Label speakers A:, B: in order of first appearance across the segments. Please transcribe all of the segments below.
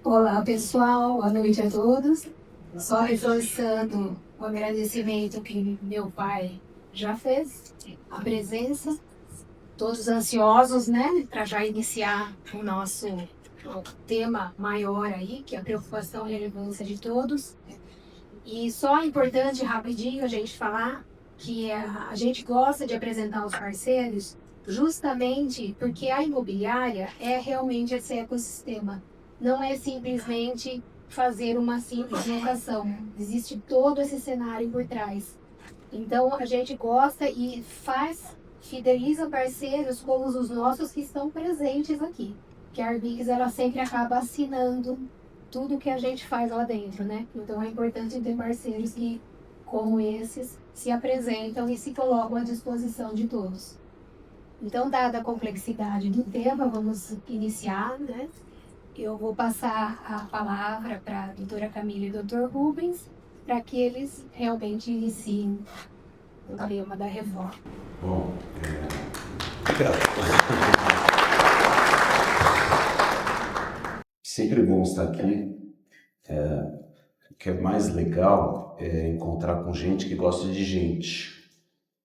A: Olá pessoal, boa noite a todos. Só reforçando o agradecimento que meu pai já fez, a presença, todos ansiosos, né, para já iniciar o nosso tema maior aí, que é a preocupação e relevância de todos. E só é importante rapidinho a gente falar que a gente gosta de apresentar os parceiros justamente porque a imobiliária é realmente esse ecossistema. Não é simplesmente fazer uma simples locação. Existe todo esse cenário por trás. Então a gente gosta e fideliza parceiros como os nossos que estão presentes aqui. Que a Arbix ela sempre acaba assinando tudo que a gente faz lá dentro, né? Então é importante ter parceiros que, como esses, se apresentam e se colocam à disposição de todos. Então, dada a complexidade do tema, vamos iniciar, né? Eu vou passar a palavra para a doutora Camila e o doutor Rubens, para que eles realmente iniciem o tema da reforma.
B: Bom, obrigado. Sempre bom estar aqui. O que é mais legal é encontrar com gente que gosta de gente.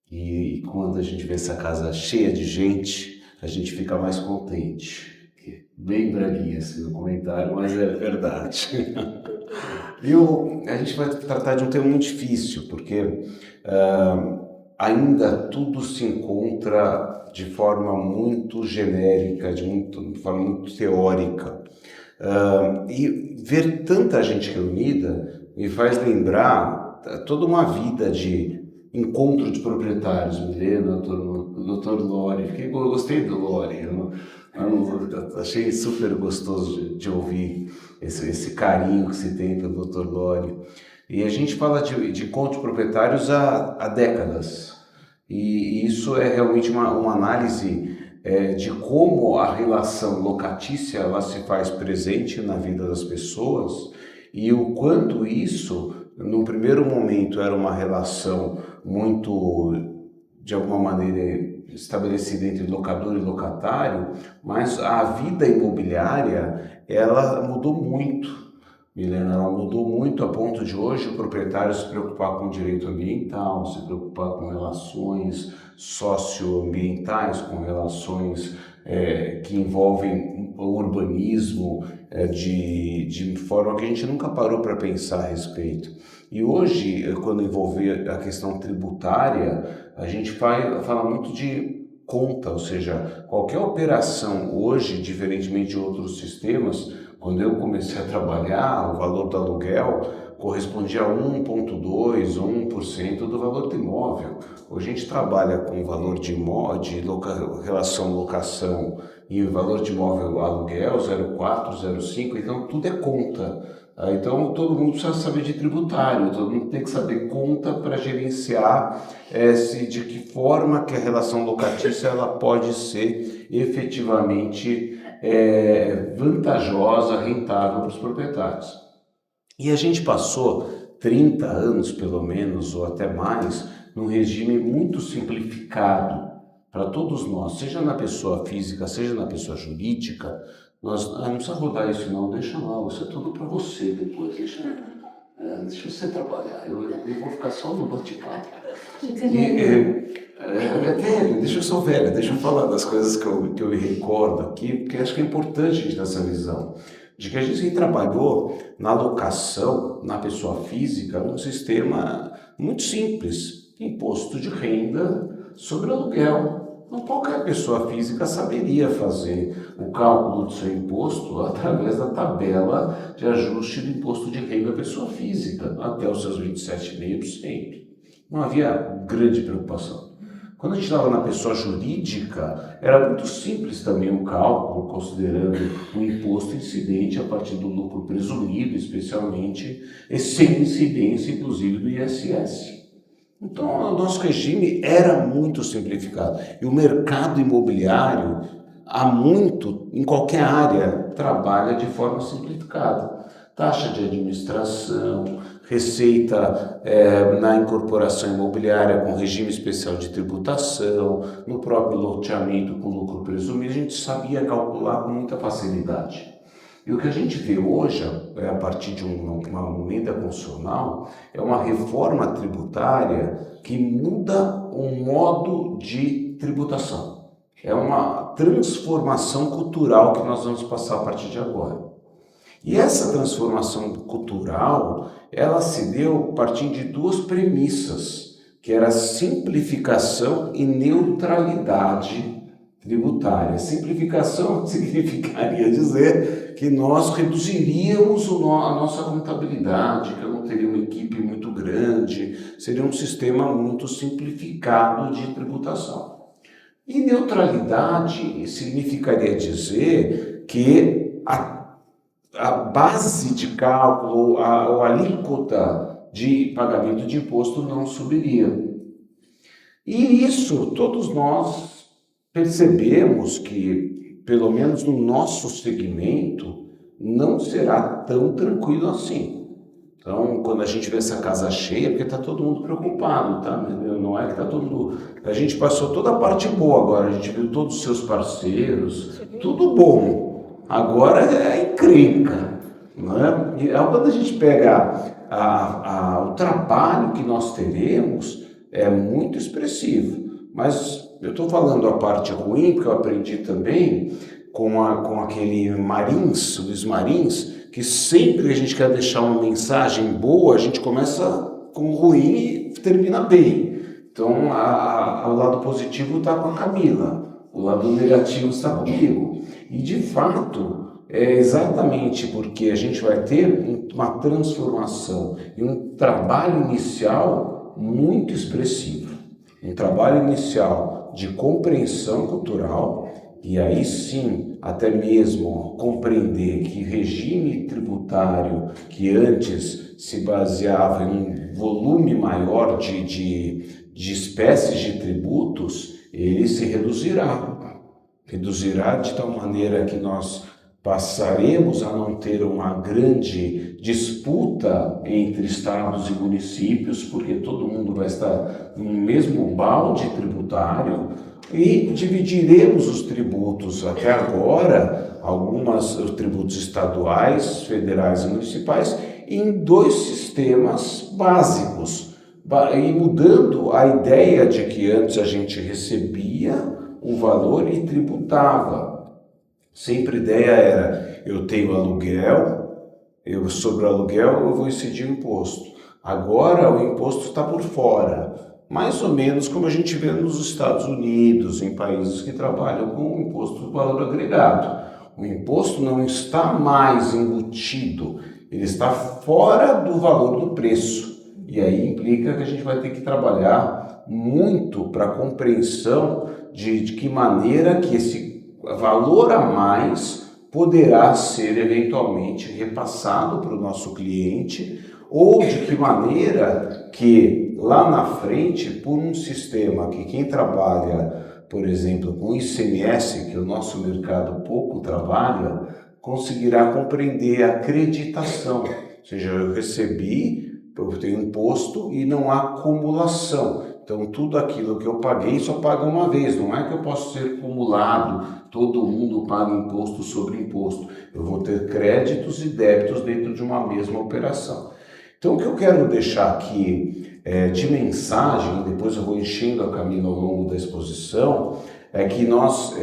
B: E quando a gente vê essa casa cheia de gente, a gente fica mais contente. Bem braguinha esse meu comentário, mas é verdade. A gente vai tratar de um tema muito difícil, porque ainda tudo se encontra de forma muito genérica, de forma muito teórica. E ver tanta gente reunida me faz lembrar toda uma vida de encontro de proprietários. Milena, doutor Lore, eu gostei do Lore, eu achei super gostoso de ouvir esse carinho que se tem pelo doutor Lore. E a gente fala de encontro de proprietários há décadas, e isso é realmente uma análise de como a relação locatícia ela se faz presente na vida das pessoas e o quanto isso, num primeiro momento, era uma relação muito, de alguma maneira, estabelecida entre locador e locatário, mas a vida imobiliária, ela mudou muito. Milena, ela mudou muito a ponto de hoje o proprietário se preocupar com o direito ambiental, se preocupar com relações socioambientais, com relações que envolvem o urbanismo de forma que a gente nunca parou para pensar a respeito. E hoje, quando envolver a questão tributária, a gente fala muito de conta, ou seja, qualquer operação hoje, diferentemente de outros sistemas, quando eu comecei a trabalhar, o valor do aluguel correspondia a 1,2% ou 1% do valor do imóvel. Hoje a gente trabalha com o valor de relação locação e o valor de imóvel aluguel 0,4, 0,5, então tudo é conta. Então todo mundo precisa saber de tributário, todo mundo tem que saber conta para gerenciar de que forma que a relação locatícia ela pode ser efetivamente vantajosa, rentável para os proprietários. E a gente passou 30 anos, pelo menos, ou até mais, num regime muito simplificado para todos nós, seja na pessoa física, seja na pessoa jurídica. Não precisa rodar isso não, deixa lá, isso é tudo para você, depois deixa você trabalhar, eu vou ficar só no bate-papo. Deixa eu sou velha, deixa eu falar das coisas que eu me recordo aqui, porque acho que é importante a gente ter essa visão de que a gente trabalhou na locação, na pessoa física, num sistema muito simples, imposto de renda sobre aluguel. Então, qualquer pessoa física saberia fazer o cálculo do seu imposto através da tabela de ajuste do imposto de renda da pessoa física, até os seus 27,5%. Não havia grande preocupação. Quando a gente estava na pessoa jurídica, era muito simples também o cálculo, considerando o imposto incidente a partir do lucro presumido, especialmente, e sem incidência, inclusive, do ISS. Então, o nosso regime era muito simplificado. E o mercado imobiliário, há muito, em qualquer área, trabalha de forma simplificada. Taxa de administração, receita na incorporação imobiliária com regime especial de tributação, no próprio loteamento com lucro presumido, a gente sabia calcular com muita facilidade. E o que a gente vê hoje, a partir de uma emenda constitucional, é uma reforma tributária que muda o modo de tributação. É uma transformação cultural que nós vamos passar a partir de agora. E essa transformação cultural, ela se deu partindo de duas premissas, que era simplificação e neutralidade tributária. Simplificação significaria dizer que nós reduziríamos a nossa contabilidade, que eu não teria uma equipe muito grande, seria um sistema muito simplificado de tributação. E neutralidade significaria dizer que a base de cálculo, a alíquota de pagamento de imposto não subiria. E isso todos nós percebemos que, pelo menos no nosso segmento, não será tão tranquilo assim. Então, quando a gente vê essa casa cheia, porque está todo mundo preocupado, tá? Não é que está todo mundo... A gente passou toda a parte boa agora, a gente viu todos os seus parceiros, tudo bom. Agora é encrenca, não é? E quando a gente pega o trabalho que nós teremos, é muito expressivo. Mas eu estou falando a parte ruim, porque eu aprendi também com aquele Marins, Luiz Marins, que sempre que a gente quer deixar uma mensagem boa, a gente começa com ruim e termina bem. Então, o lado positivo está com a Camila, o lado negativo está comigo. E, de fato, é exatamente porque a gente vai ter uma transformação e um trabalho inicial muito expressivo. Um trabalho inicial de compreensão cultural, e aí sim, até mesmo compreender que regime tributário que antes se baseava em um volume maior de espécies de tributos, ele se reduzirá. Reduzirá de tal maneira que nós passaremos a não ter uma grande disputa entre estados e municípios, porque todo mundo vai estar no mesmo balde tributário, e dividiremos os tributos até agora, os tributos estaduais, federais e municipais, em dois sistemas básicos, e mudando a ideia de que antes a gente recebia o valor e tributava. Sempre a ideia era, eu tenho aluguel, sobre o aluguel eu vou incidir o imposto. Agora o imposto está por fora, mais ou menos como a gente vê nos Estados Unidos, em países que trabalham com o imposto do valor agregado. O imposto não está mais embutido, ele está fora do valor do preço. E aí implica que a gente vai ter que trabalhar muito para a compreensão de que maneira que esse valor a mais poderá ser eventualmente repassado para o nosso cliente, ou de que maneira que lá na frente, por um sistema que quem trabalha, por exemplo, com ICMS, que o nosso mercado pouco trabalha, conseguirá compreender a acreditação. Ou seja, eu tenho imposto e não há acumulação. Então, tudo aquilo que eu paguei só paga uma vez. Não é que eu posso ser acumulado, todo mundo paga imposto sobre imposto. Eu vou ter créditos e débitos dentro de uma mesma operação. Então, o que eu quero deixar aqui de mensagem, depois eu vou enchendo a Camila ao longo da exposição, é que nós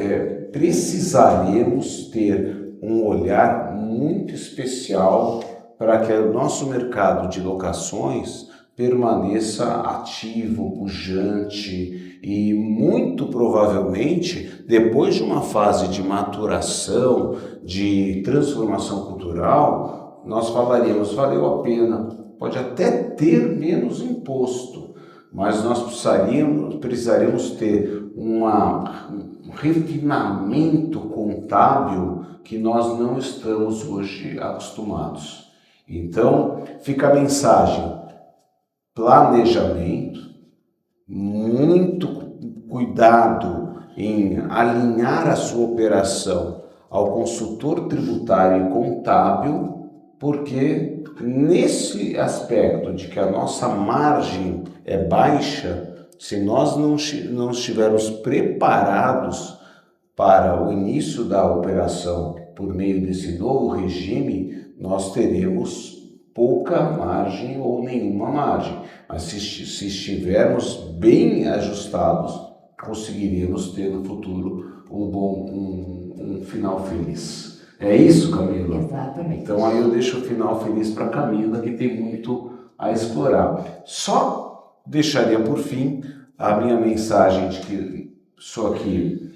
B: precisaremos ter um olhar muito especial para que o nosso mercado de locações permaneça ativo, pujante e muito provavelmente, depois de uma fase de maturação, de transformação cultural, nós falaríamos, valeu a pena, pode até ter menos imposto, mas nós precisaríamos ter um refinamento contábil que nós não estamos hoje acostumados. Então, fica a mensagem: planejamento, muito cuidado em alinhar a sua operação ao consultor tributário e contábil porque nesse aspecto de que a nossa margem é baixa, se nós não estivermos preparados para o início da operação por meio desse novo regime, nós teremos pouca margem ou nenhuma margem. Mas se estivermos bem ajustados, conseguiríamos ter no futuro um final feliz. É isso, Camila?
C: Exatamente.
B: Então aí eu deixo o final feliz para Camila, que tem muito a explorar. Só deixaria por fim a minha mensagem de que sou aqui,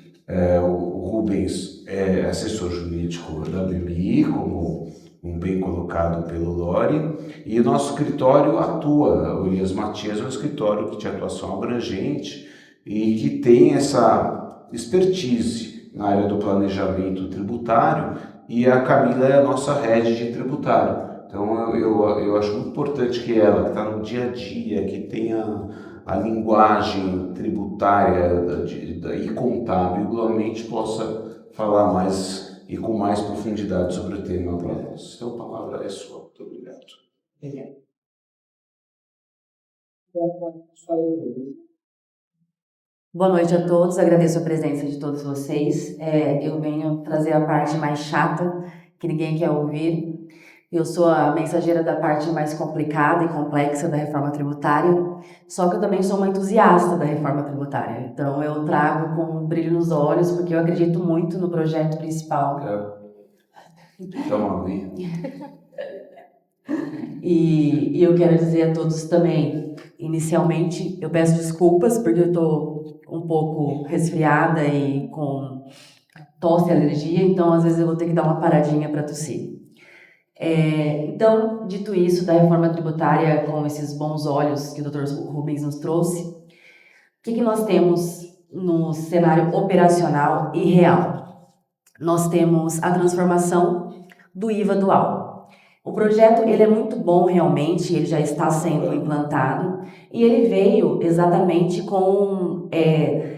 B: o Rubens é assessor jurídico da BMI, como bem colocado pelo Lore, e o nosso escritório atua, o Elias Matias é um escritório que tem atuação abrangente e que tem essa expertise na área do planejamento tributário, e a Camila é a nossa head de tributário. Então eu acho muito importante que ela, que está no dia a dia, que tenha a linguagem tributária e contábil, igualmente possa falar mais e com mais profundidade sobre o tema para nós. Então a palavra é sua. Muito obrigado.
C: Boa noite a todos, agradeço a presença de todos vocês. Eu venho trazer a parte mais chata, que ninguém quer ouvir. Eu sou a mensageira da parte mais complicada e complexa da reforma tributária, só que eu também sou uma entusiasta da reforma tributária. Então eu trago com um brilho nos olhos, porque eu acredito muito no projeto principal. E eu quero dizer a todos também, inicialmente, eu peço desculpas porque eu estou um pouco resfriada e com tosse e alergia, então às vezes eu vou ter que dar uma paradinha para tossir. Então, dito isso, da reforma tributária com esses bons olhos que o Dr. Rubens nos trouxe, o que nós temos no cenário operacional e real? Nós temos a transformação do IVA dual. O projeto ele é muito bom realmente, ele já está sendo implantado e ele veio exatamente com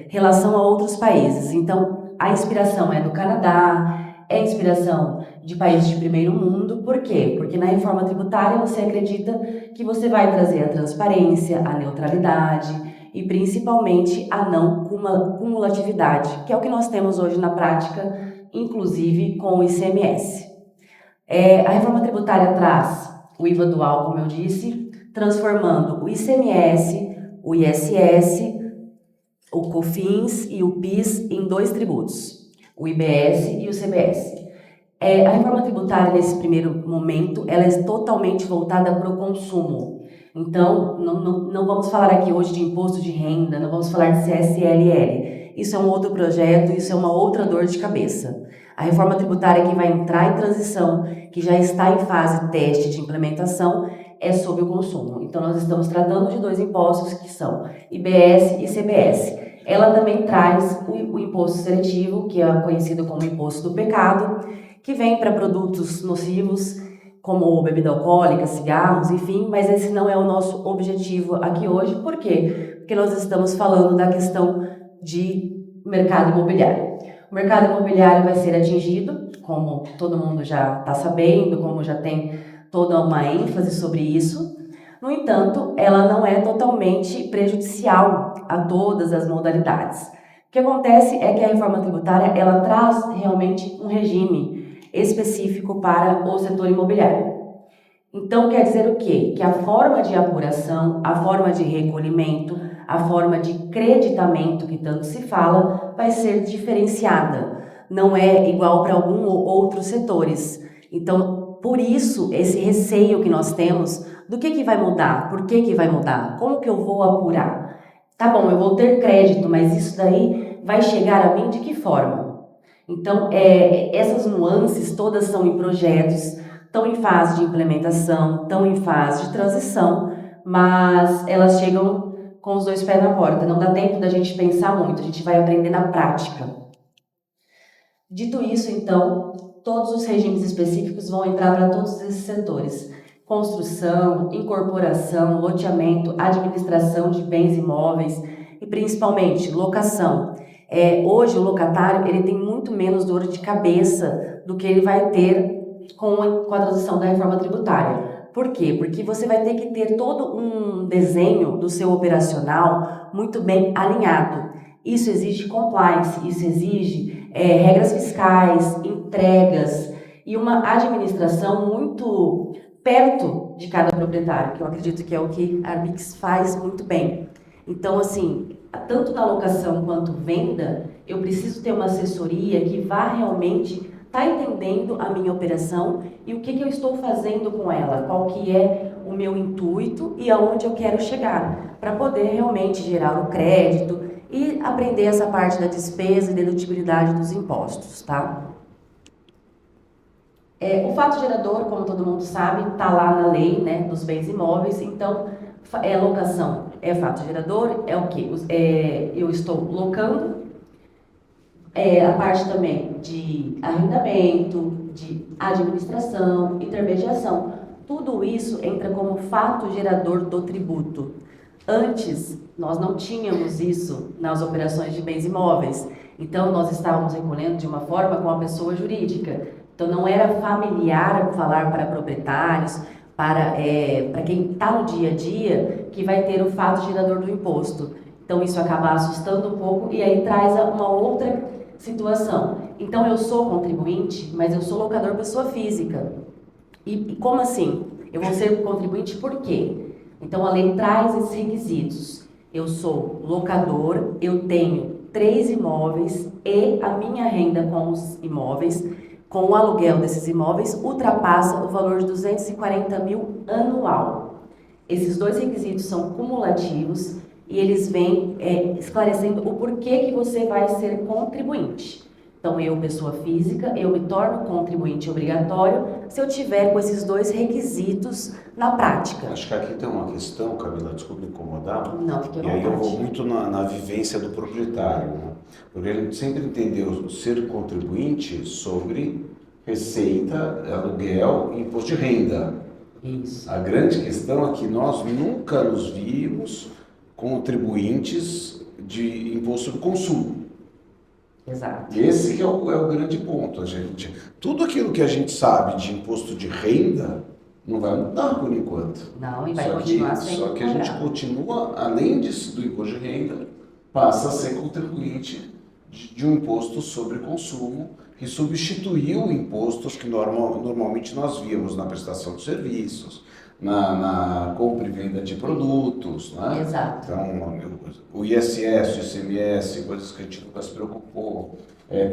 C: relação a outros países. Então, a inspiração é do Canadá, é inspiração de países de primeiro mundo. Por quê? Porque na reforma tributária você acredita que você vai trazer a transparência, a neutralidade e principalmente a não cumulatividade, que é o que nós temos hoje na prática, inclusive com o ICMS. A reforma tributária traz o IVA dual, como eu disse, transformando o ICMS, o ISS, o COFINS e o PIS em 2 tributos, o IBS e o CBS. A reforma tributária, nesse primeiro momento, ela é totalmente voltada para o consumo. Então, não vamos falar aqui hoje de imposto de renda, não vamos falar de CSLL. Isso é um outro projeto, isso é uma outra dor de cabeça. A reforma tributária que vai entrar em transição, que já está em fase teste de implementação, é sobre o consumo. Então, nós estamos tratando de 2 impostos que são IBS e CBS. Ela também traz o imposto seletivo, que é conhecido como imposto do pecado, que vem para produtos nocivos, como bebida alcoólica, cigarros, enfim, mas esse não é o nosso objetivo aqui hoje. Por quê? Porque nós estamos falando da questão de mercado imobiliário. O mercado imobiliário vai ser atingido, como todo mundo já está sabendo, como já tem toda uma ênfase sobre isso. No entanto, ela não é totalmente prejudicial a todas as modalidades. O que acontece é que a reforma tributária ela traz realmente um regime específico para o setor imobiliário. Então, quer dizer o quê? Que a forma de apuração, a forma de recolhimento, a forma de creditamento, que tanto se fala, vai ser diferenciada. Não é igual para algum ou outros setores. Então, por isso, esse receio que nós temos do que vai mudar, por que vai mudar, como que eu vou apurar. Tá bom, eu vou ter crédito, mas isso daí vai chegar a mim de que forma? Então, essas nuances todas são em projetos, estão em fase de implementação, estão em fase de transição, mas elas chegam com os 2 pés na porta, não dá tempo da gente pensar muito, a gente vai aprender na prática. Dito isso, então, todos os regimes específicos vão entrar para todos esses setores: construção, incorporação, loteamento, administração de bens imóveis e principalmente locação. Hoje o locatário ele tem muito menos dor de cabeça do que ele vai ter com a transição da reforma tributária. Por quê? Porque você vai ter que ter todo um desenho do seu operacional muito bem alinhado. Isso exige compliance, isso exige regras fiscais, entregas e uma administração muito perto de cada proprietário, que eu acredito que é o que a Arbix faz muito bem. Então, assim, tanto na locação quanto venda, eu preciso ter uma assessoria que vá realmente estar entendendo a minha operação e o que eu estou fazendo com ela, qual que é o meu intuito e aonde eu quero chegar, para poder realmente gerar o crédito e aprender essa parte da despesa e dedutibilidade dos impostos, tá? O fato gerador, como todo mundo sabe, está lá na lei, né, dos bens imóveis. Então, locação é fato gerador, é o quê? Eu estou locando, a parte também de arrendamento, de administração, intermediação. Tudo isso entra como fato gerador do tributo. Antes, nós não tínhamos isso nas operações de bens imóveis. Então, nós estávamos recolhendo de uma forma com a pessoa jurídica. Então, não era familiar falar para proprietários, para quem está no dia a dia, que vai ter o fato gerador do imposto. Então, isso acaba assustando um pouco e aí traz uma outra situação. Então, eu sou contribuinte, mas eu sou locador pessoa física. E como assim? Eu vou ser contribuinte por quê? Então, a lei traz esses requisitos. Eu sou locador, eu tenho 3 imóveis e a minha renda com os imóveis, com o aluguel desses imóveis, ultrapassa o valor de 240 mil anual. Esses 2 requisitos são cumulativos e eles vêm esclarecendo o porquê que você vai ser contribuinte. Então, eu, pessoa física, eu me torno contribuinte obrigatório se eu tiver com esses 2 requisitos na prática.
B: Acho que aqui tem uma questão, Camila, desculpe incomodar.
C: Não, fique à vontade.
B: E aí eu vou muito na vivência do proprietário, né? Porque a gente sempre entendeu ser contribuinte sobre receita, aluguel e imposto de renda.
C: Isso.
B: A grande questão é que nós nunca nos vimos contribuintes de imposto do consumo.
C: Exato.
B: Esse que é o grande ponto. Tudo aquilo que a gente sabe de imposto de renda não vai mudar por enquanto.
C: Não, e vai continuar sendo.
B: Só que a gente continua, além do imposto de renda, passa a ser contribuinte de um imposto sobre consumo que substituiu impostos que normalmente nós víamos na prestação de serviços, na compra e venda de produtos, né?
C: Exato.
B: Então, o ISS, o ICMS, coisas que a gente nunca se preocupou,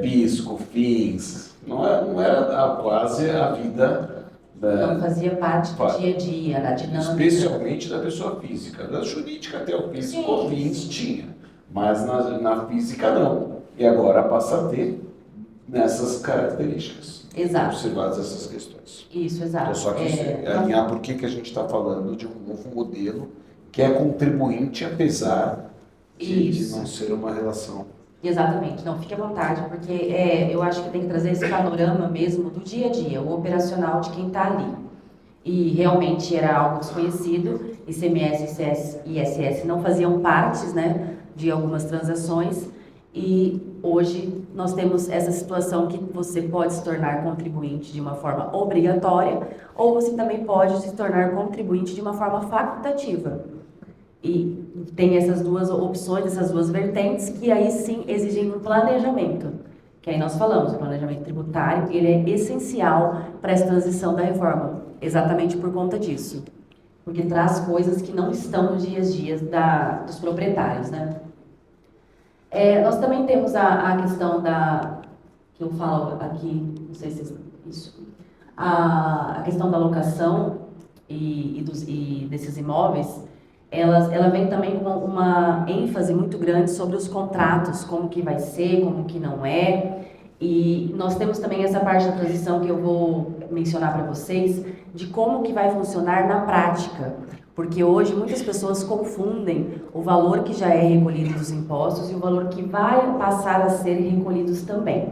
B: PIS, COFINS, não era quase a vida
C: Não fazia parte do dia a dia, da dinâmica.
B: Especialmente da pessoa física. Da jurídica até o PIS e COFINS tinha, mas na física não. E agora passa a ter nessas características.
C: Exato.
B: Observadas essas questões.
C: Isso, exato.
B: Então, só que alinhar por que a gente está falando de um novo modelo que é contribuinte, apesar de não ser uma relação.
C: Exatamente. Não, fique à vontade, porque eu acho que tem que trazer esse panorama mesmo do dia a dia, o operacional de quem está ali. E realmente era algo desconhecido, ICMS e ISS não faziam partes, né, de algumas transações, e hoje nós temos essa situação que você pode se tornar contribuinte de uma forma obrigatória ou você também pode se tornar contribuinte de uma forma facultativa. E tem essas 2 opções, essas 2 vertentes que aí sim exigem um planejamento. Que aí nós falamos, o planejamento tributário, ele é essencial para essa transição da reforma, exatamente por conta disso. Porque traz coisas que não estão nos dias a dias dos proprietários, né? Nós também temos a questão que eu falo aqui, não sei se isso, a questão da locação e desses imóveis, ela vem também com uma ênfase muito grande sobre os contratos, como que vai ser, como que não é, e nós temos também essa parte da transição que eu vou mencionar para vocês, de como que vai funcionar na prática. Porque hoje muitas pessoas confundem o valor que já é recolhido dos impostos e o valor que vai passar a ser recolhidos também.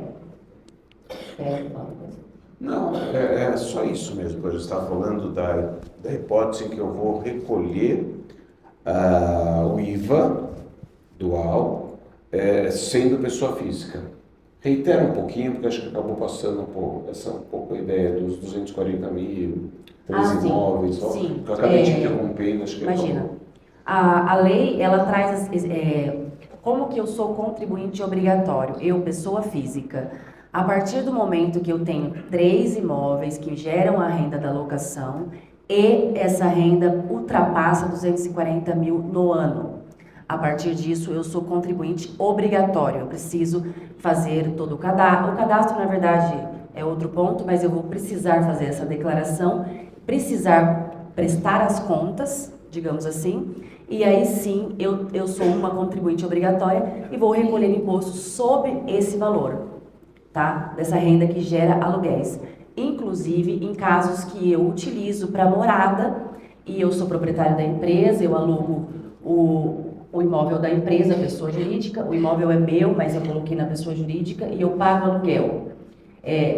B: Não, é só isso mesmo, que eu estava falando da hipótese em que eu vou recolher o IVA dual sendo pessoa física. Reitera um pouquinho, porque acho que acabou passando um pouco a ideia dos 240 mil, três
C: sim.
B: imóveis,
C: Sim.
B: eu acabei te interrompendo, acho que
C: Imagina.
B: acabou.
C: A lei, ela traz como que eu sou contribuinte obrigatório, eu, pessoa física. A partir do momento que eu tenho 3 imóveis que geram a renda da locação e essa renda ultrapassa 240 mil no ano. A partir disso, eu sou contribuinte obrigatório. Eu preciso fazer todo o cadastro. O cadastro, na verdade, é outro ponto, mas eu vou precisar fazer essa declaração, precisar prestar as contas, digamos assim, e aí sim eu sou uma contribuinte obrigatória e vou recolher imposto sobre esse valor, tá? Dessa renda que gera aluguéis. Inclusive em casos que eu utilizo para morada e eu sou proprietário da empresa, eu alugo o imóvel da empresa, pessoa jurídica, o imóvel é meu, mas eu coloquei na pessoa jurídica e eu pago aluguel.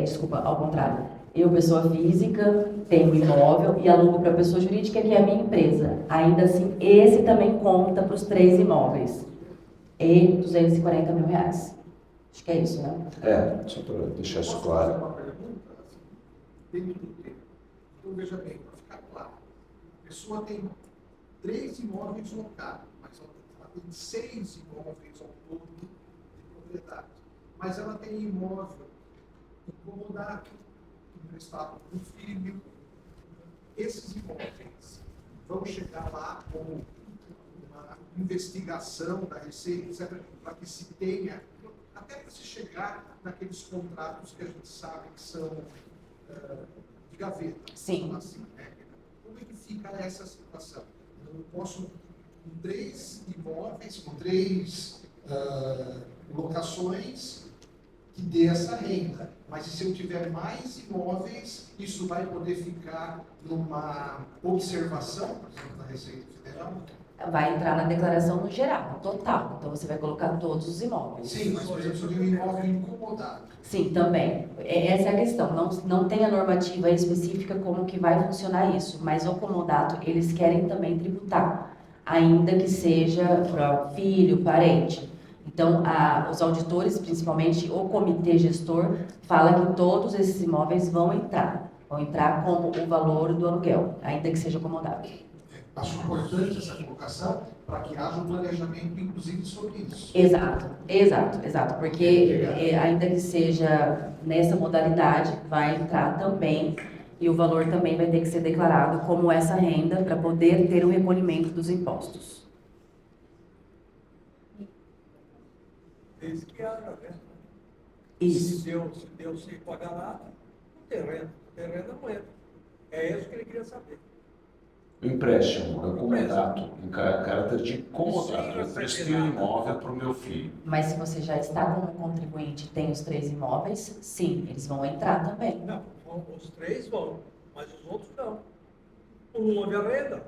C: Desculpa, ao contrário. Eu, pessoa física, tenho imóvel e alugo para a pessoa jurídica, que é a minha empresa. Ainda assim, esse também conta para os 3 imóveis. E 240 mil reais. Acho que é isso, né?
B: Só para deixar isso claro.
D: Uma pergunta, assim, dentro do tempo. Então, veja bem, para ficar claro, a pessoa tem 3 imóveis locados, mas ela tem 6 imóveis ao todo de propriedade. Mas ela tem imóvel incomodado, emprestado para o filho. Esses imóveis vão chegar lá com uma investigação da Receita, etc., para que se tenha, até para se chegar naqueles contratos que a gente sabe que são de gaveta.
C: Sim.
D: Assim, né? Como é que fica essa situação? Eu posso, com 3 imóveis, com 3 locações, que dê essa renda. Mas se eu tiver mais imóveis, isso vai poder ficar numa observação, por exemplo, da Receita Federal?
C: Vai entrar na declaração no geral, no total. Então você vai colocar todos os imóveis.
D: Sim, mas por exemplo, se eu tenho um imóvel incomodado.
C: Sim, também. Essa é a questão. Não tem a normativa específica como que vai funcionar isso, mas o comodato, eles querem também tributar, ainda que seja para filho, parente. Então, os auditores, principalmente o comitê gestor, fala que todos esses imóveis vão entrar como o valor do aluguel, ainda que seja comodato.
D: Acho importante essa colocação para que haja um planejamento, inclusive, sobre isso.
C: Exato. Porque ainda que seja nessa modalidade, vai entrar também e o valor também vai ter que ser declarado como essa renda para poder ter o recolhimento dos impostos.
E: Desde que haja, né?
C: Isso.
E: Se Deus sem pagar nada, não tem renda. Tem renda não entra. É isso que ele queria saber.
B: O empréstimo é um comodato, em caráter de comodato. Eu prestei um imóvel para o meu filho.
C: Mas se você já está como contribuinte e tem os 3 imóveis, sim, eles vão entrar também.
E: Não, os 3 vão, mas os outros não. Não houve a renda.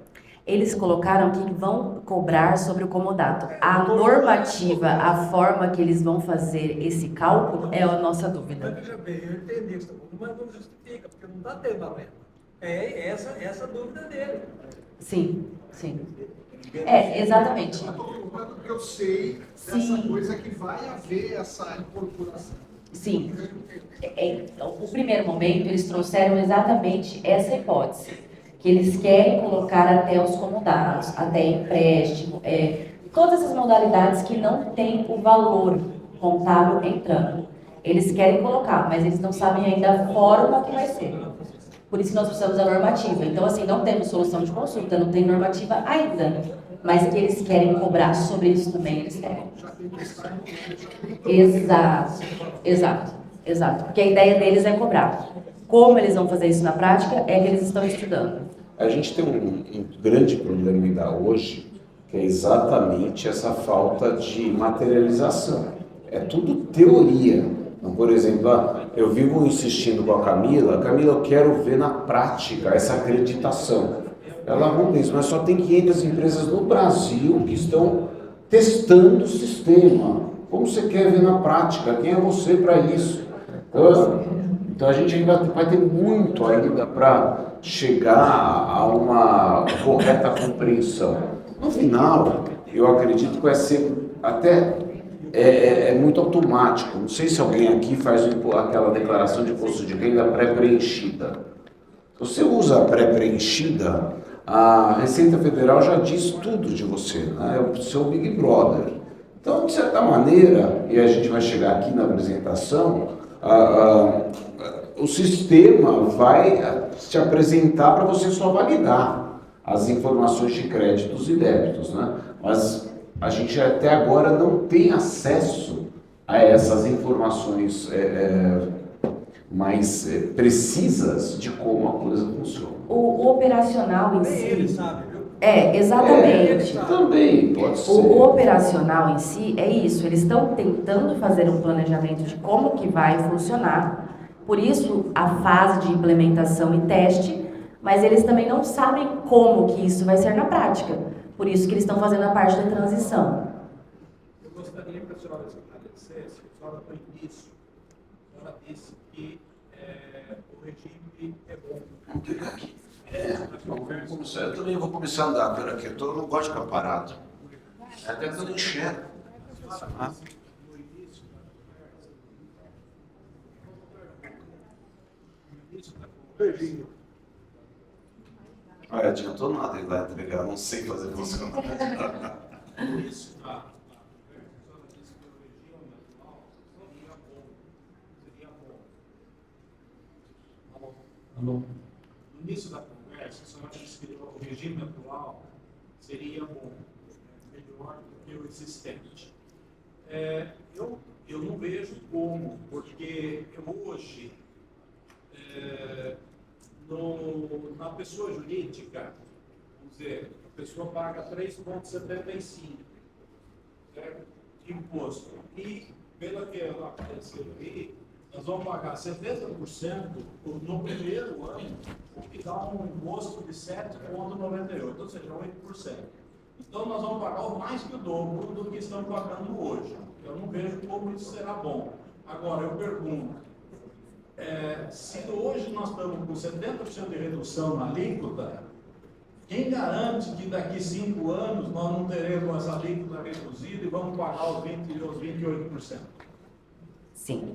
C: Eles colocaram que vão cobrar sobre o comodato. A normativa, a forma que eles vão fazer esse cálculo é a nossa dúvida.
E: Mas veja bem, eu entendi que você está falando, mas não justifica, porque não está tendo a renda. É essa a dúvida dele.
C: Sim. Exatamente.
D: Eu estou colocando porque eu sei dessa coisa que vai haver essa incorporação.
C: Sim. No primeiro momento, eles trouxeram exatamente essa hipótese, que eles querem colocar até os comodatos, até empréstimo, todas essas modalidades que não têm o valor contábil entrando. Eles querem colocar, mas eles não sabem ainda a forma que vai ser. Por isso que nós precisamos da normativa. Então, assim, não temos solução de consulta, não tem normativa ainda. Mas que eles querem cobrar sobre isso também, eles querem. Exato. Porque a ideia deles é cobrar. Como eles vão fazer isso na prática é que eles estão estudando.
B: A gente tem um grande problema ainda hoje, que é exatamente essa falta de materialização. É tudo teoria. Então, por exemplo, eu vivo insistindo com a Camila, eu quero ver na prática essa acreditação. Ela Rubens, mas só tem 500 empresas no Brasil que estão testando o sistema. Como você quer ver na prática? Quem é você para isso? Então a gente ainda vai ter muito ainda para chegar a uma correta compreensão. No final, eu acredito que vai ser até é muito automático. Não sei se alguém aqui faz aquela declaração de imposto de renda pré-preenchida. Se você usa a pré-preenchida, a Receita Federal já diz tudo de você, né? É o seu Big Brother. Então, de certa maneira, e a gente vai chegar aqui na apresentação, o sistema vai te apresentar para você só validar as informações de créditos e débitos, né? Mas a gente até agora não tem acesso a essas informações mais precisas de como a coisa funciona.
C: O operacional em
E: Nem
C: si...
E: ele sabe, viu?
C: Exatamente.
B: Também, pode ser.
C: O operacional em si é isso, eles estão tentando fazer um planejamento de como que vai funcionar, por isso a fase de implementação e teste, mas eles também não sabem como que isso vai ser na prática, por isso que eles estão fazendo a parte da transição.
D: Eu gostaria que a senhora esclarecesse, a senhora no início, a senhora disse que o regime é bom.
B: Vamos começar. Eu também vou começar a andar por aqui. Eu não gosto de ficar parado. Até que eu não enxergo.
D: No início da conversa,
B: Não adiantou nada ele vai entregar. Eu não sei fazer funcionar.
D: no início da conversa, a senhora disse que o regime atual seria bom. Seria bom. No início da conversa, a senhora disse que o regime atual seria bom, melhor do que o existente. Eu não vejo como, porque hoje, na pessoa jurídica, vamos dizer, a pessoa paga 3,75 de imposto. E, pelo que ela apareceu aí, nós vamos pagar 70% no primeiro ano, o que dá um imposto de 7,98, ou seja, 8%. Então, nós vamos pagar mais que o dobro do que estamos pagando hoje. Eu não vejo como isso será bom. Agora, eu pergunto, se hoje nós estamos com 70% de redução na alíquota, quem garante que daqui 5 anos nós não teremos essa alíquota reduzida e vamos pagar os 28%?
C: Sim.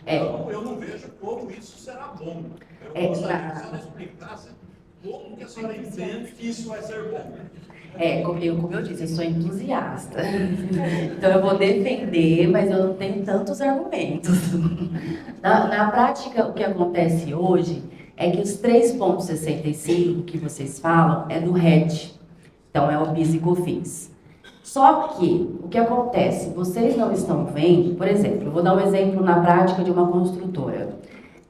D: Então, eu não vejo como isso será bom. Eu gostaria que a senhora explicasse como que a senhora entende que isso vai ser bom.
C: Como eu disse, eu sou entusiasta. Então eu vou defender, mas eu não tenho tantos argumentos. Na prática, o que acontece hoje é que os 3,65 que vocês falam é do RET. Então é o PIS e COFINS. Só que, o que acontece? Vocês não estão vendo, por exemplo, eu vou dar um exemplo na prática de uma construtora.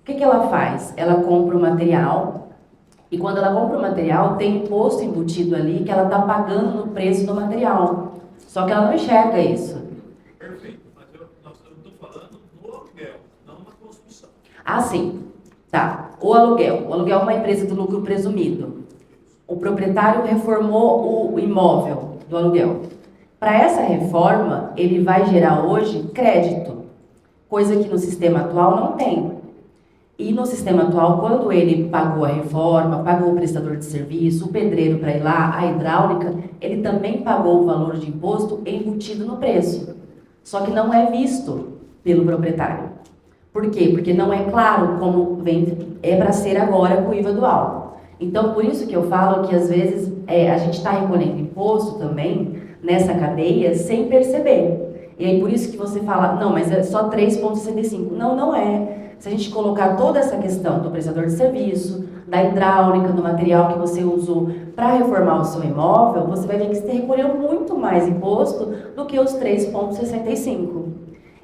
C: O que ela faz? Ela compra o material, e quando ela compra o material, tem imposto embutido ali que ela está pagando no preço do material. Só que ela não enxerga isso.
D: Perfeito, mas eu estou falando no aluguel, não na construção.
C: Ah, sim. Tá. O aluguel. O aluguel é uma empresa do lucro presumido. O proprietário reformou o imóvel do aluguel. Para essa reforma, ele vai gerar hoje crédito, coisa que no sistema atual não tem. E no sistema atual, quando ele pagou a reforma, pagou o prestador de serviço, o pedreiro para ir lá, a hidráulica, ele também pagou o valor de imposto embutido no preço. Só que não é visto pelo proprietário. Por quê? Porque não é claro como é para ser agora com o IVA dual. Então, por isso que eu falo que às vezes a gente está recolhendo imposto também nessa cadeia sem perceber. E aí por isso que você fala, não, mas é só 3,65. Não, não é. Se a gente colocar toda essa questão do prestador de serviço, da hidráulica, do material que você usou para reformar o seu imóvel, você vai ver que você recolheu muito mais imposto do que os 3,65.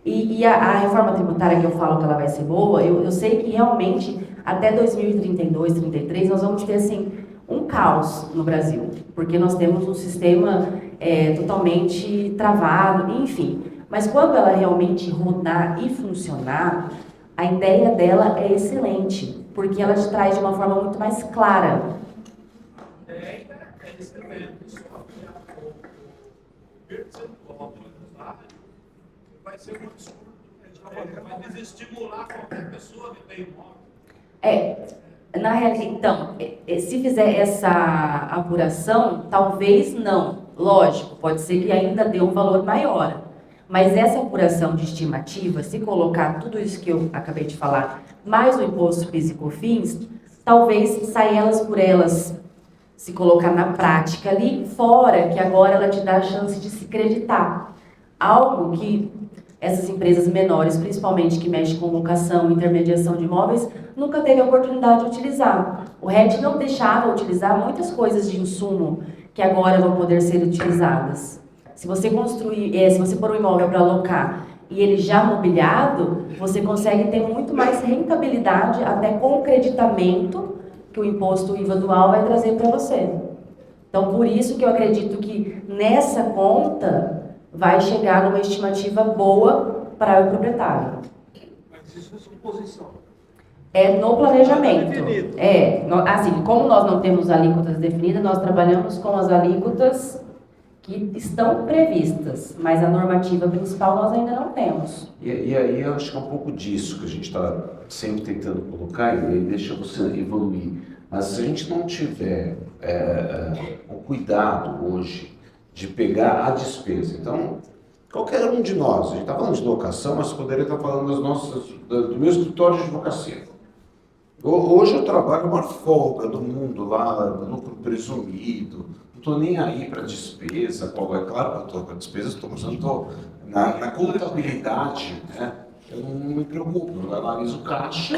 C: E a reforma tributária que eu falo que ela vai ser boa, eu sei que realmente até 2032, 2033, nós vamos ter assim um caos no Brasil, porque nós temos um sistema totalmente travado, enfim. Mas quando ela realmente rodar e funcionar, a ideia dela é excelente, porque ela te traz de uma forma muito mais clara.
D: Vai ser um absurdo. Vai desestimular qualquer pessoa que tem imóvel.
C: Na realidade, então, se fizer essa apuração, talvez não. Lógico, pode ser que ainda dê um valor maior. Mas essa apuração de estimativa, se colocar tudo isso que eu acabei de falar, mais o imposto PIS e COFINS, talvez saia elas por elas, se colocar na prática ali, fora que agora ela te dá a chance de se creditar. Algo que essas empresas menores, principalmente que mexem com locação, intermediação de imóveis, nunca teve a oportunidade de utilizar. O RET não deixava utilizar muitas coisas de insumo que agora vão poder ser utilizadas. Se você se você pôr um imóvel para alocar e ele já mobiliado, você consegue ter muito mais rentabilidade, até com o creditamento que o imposto IVA dual vai trazer para você. Então, por isso que eu acredito que nessa conta vai chegar numa estimativa boa para o proprietário.
E: Mas isso é suposição.
C: É no planejamento.
E: Tá definido.
C: Assim, como nós não temos alíquotas definidas, nós trabalhamos com as alíquotas que estão previstas, mas a normativa principal nós ainda não temos.
B: E aí eu acho que é um pouco disso que a gente está sempre tentando colocar, e aí deixa você evoluir. Mas se a gente não tiver o cuidado hoje de pegar a despesa, então qualquer um de nós, a gente está falando de locação, mas poderia estar falando do meu escritório de advocacia. Hoje eu trabalho uma folga do mundo lá, lucro presumido, não estou nem aí para despesa, é claro que eu estou com a despesa, estou na contabilidade, né? Eu não me preocupo, eu analiso o caixa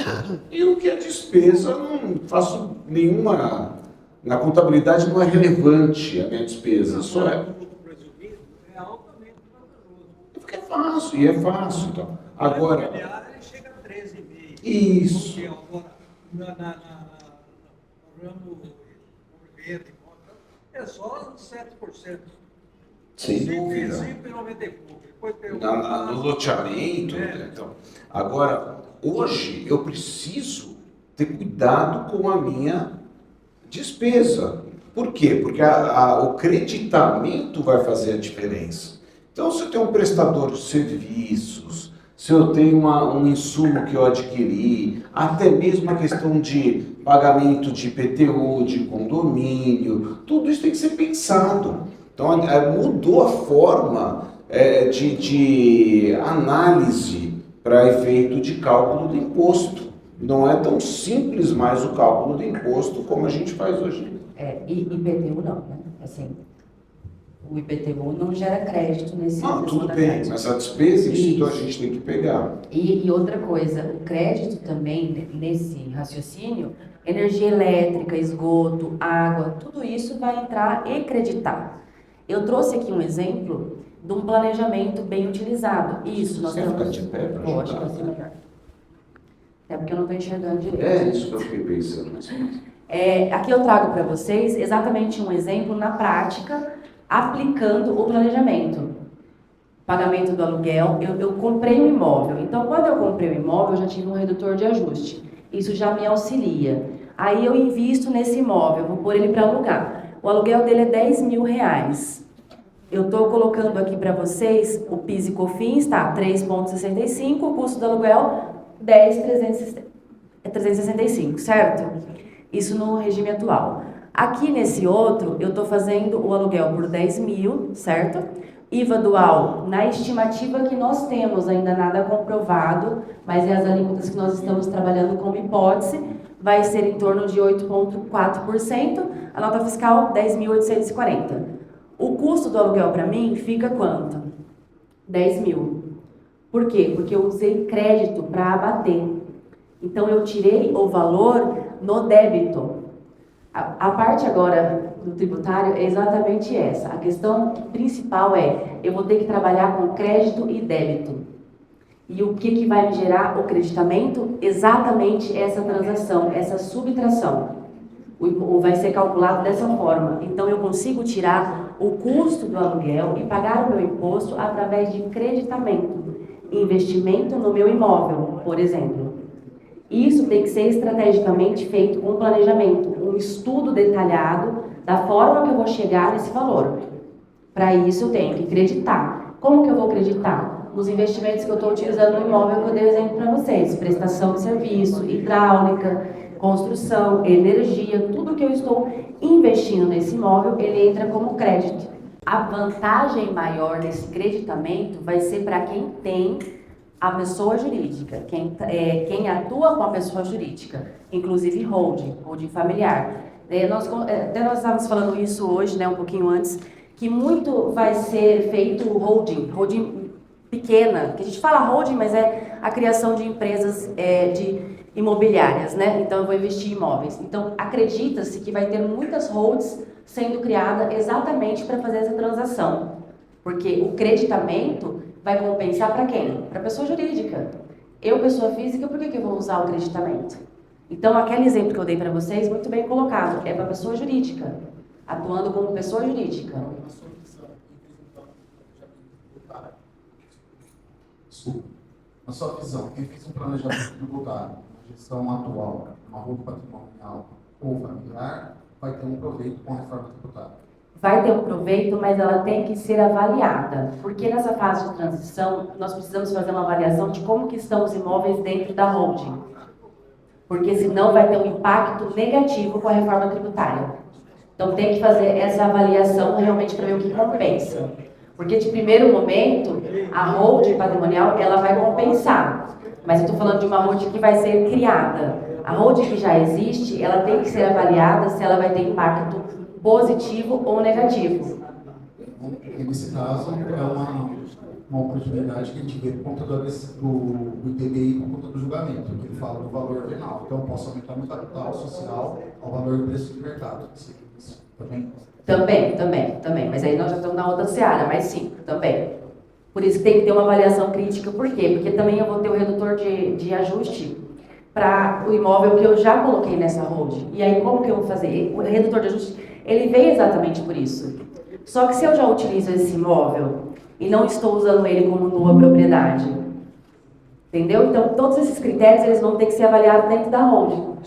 B: e o que é despesa, eu não faço nenhuma. Na contabilidade não é relevante a minha despesa, só é.
E: O lucro presumido é altamente vantajoso.
B: Porque é fácil, e é fácil. Então. Agora.
E: A familiar ele chega a 13,5.
B: Isso.
E: Porque agora, no ramo imobiliário, é só 7%.
B: Sem dúvida.
E: 5,90 e pouco. Depois tem
B: No loteamento. Né? Então, agora, hoje eu preciso ter cuidado com a minha despesa. Por quê? Porque o creditamento vai fazer a diferença. Então, se eu tenho um prestador de serviços, se eu tenho um insumo que eu adquiri, até mesmo a questão de pagamento de IPTU, de condomínio, tudo isso tem que ser pensado. Então, mudou a forma de análise para efeito de cálculo do imposto. Não é tão simples mais o cálculo do imposto como a gente faz hoje.
C: E IPTU não, né? Assim, o IPTU não gera crédito nesse
B: Não, tudo bem, mas a despesa isso a gente tem que pegar.
C: E outra coisa, o crédito também, nesse raciocínio, energia elétrica, esgoto, água, tudo isso vai entrar e creditar. Eu trouxe aqui um exemplo de um planejamento bem utilizado. Isso, nós temos...
B: Ficar de pé para
C: Pode,
B: ajudar.
C: vai ser melhor. É porque eu não estou enxergando direito.
B: É isso que eu fiquei pensando.
C: Aqui eu trago para vocês exatamente um exemplo na prática, aplicando o planejamento. Pagamento do aluguel, eu comprei um imóvel. Então, quando eu comprei o imóvel, eu já tive um redutor de ajuste. Isso já me auxilia. Aí eu invisto nesse imóvel, vou pôr ele para alugar. O aluguel dele é R$10.000. Eu estou colocando aqui para vocês o PIS e COFINS, tá? 3,65, o custo do aluguel 10.365, certo? Isso no regime atual. Aqui nesse outro, eu estou fazendo o aluguel por 10.000, certo? IVA dual, na estimativa que nós temos, ainda nada comprovado, mas é as alíquotas que nós estamos trabalhando como hipótese, vai ser em torno de 8,4%, a nota fiscal 10.840. O custo do aluguel para mim fica quanto? 10.000. Por quê? Porque eu usei crédito para abater. Então, eu tirei o valor no débito. A parte agora do tributário é exatamente essa. A questão principal eu vou ter que trabalhar com crédito e débito. E o que vai me gerar o creditamento? Exatamente essa transação, essa subtração. Vai ser calculado dessa forma. Então, eu consigo tirar o custo do aluguel e pagar o meu imposto através de creditamento, investimento no meu imóvel, por exemplo. Isso tem que ser estrategicamente feito com planejamento, um estudo detalhado da forma que eu vou chegar nesse valor. Para isso, eu tenho que creditar. Como que eu vou acreditar? Nos investimentos que eu estou utilizando no imóvel, que eu dei exemplo para vocês. Prestação de serviço, hidráulica, construção, energia, tudo que eu estou investindo nesse imóvel, ele entra como crédito. A vantagem maior desse creditamento vai ser para quem tem a pessoa jurídica, quem atua com a pessoa jurídica, inclusive holding familiar. Até nós estávamos falando isso hoje, né, um pouquinho antes, que muito vai ser feito holding pequena, que a gente fala holding, mas é a criação de empresas de imobiliárias, né? Então eu vou investir em imóveis. Então acredita-se que vai ter muitas holds sendo criada exatamente para fazer essa transação, porque o creditamento vai compensar para quem? Para a pessoa jurídica. Eu, pessoa física, por que eu vou usar o creditamento? Então, aquele exemplo que eu dei para vocês, muito bem colocado, é para a pessoa jurídica, atuando como pessoa jurídica.
D: Na sua visão, quem fez um planejamento tributário, uma gestão atual, uma roupa patrimonial ou familiar, vai ter um proveito com a reforma tributária?
C: Vai ter um proveito, mas ela tem que ser avaliada, porque nessa fase de transição, nós precisamos fazer uma avaliação de como que estão os imóveis dentro da holding, porque senão vai ter um impacto negativo com a reforma tributária. Então tem que fazer essa avaliação realmente para ver o que compensa. Porque de primeiro momento, a holding patrimonial, ela vai compensar. Mas eu estou falando de uma holding que vai ser criada. A holding que já existe, ela tem que ser avaliada se ela vai ter impacto positivo ou negativo.
D: Nesse caso, é uma oportunidade que a gente vê por conta do ITBI, por conta do julgamento, que ele fala do valor venal. Então, eu posso aumentar meu capital social ao valor do preço de mercado.
C: Também. Mas aí nós já estamos na outra seara, mas sim, também. Por isso que tem que ter uma avaliação crítica. Por quê? Porque também eu vou ter o redutor de ajuste para o imóvel que eu já coloquei nessa holding. E aí, como que eu vou fazer? O redutor de ajuste, ele veio exatamente por isso. Só que se eu já utilizo esse imóvel e não estou usando ele como nova propriedade, entendeu? Então, todos esses critérios, eles vão ter que ser avaliados dentro da holding,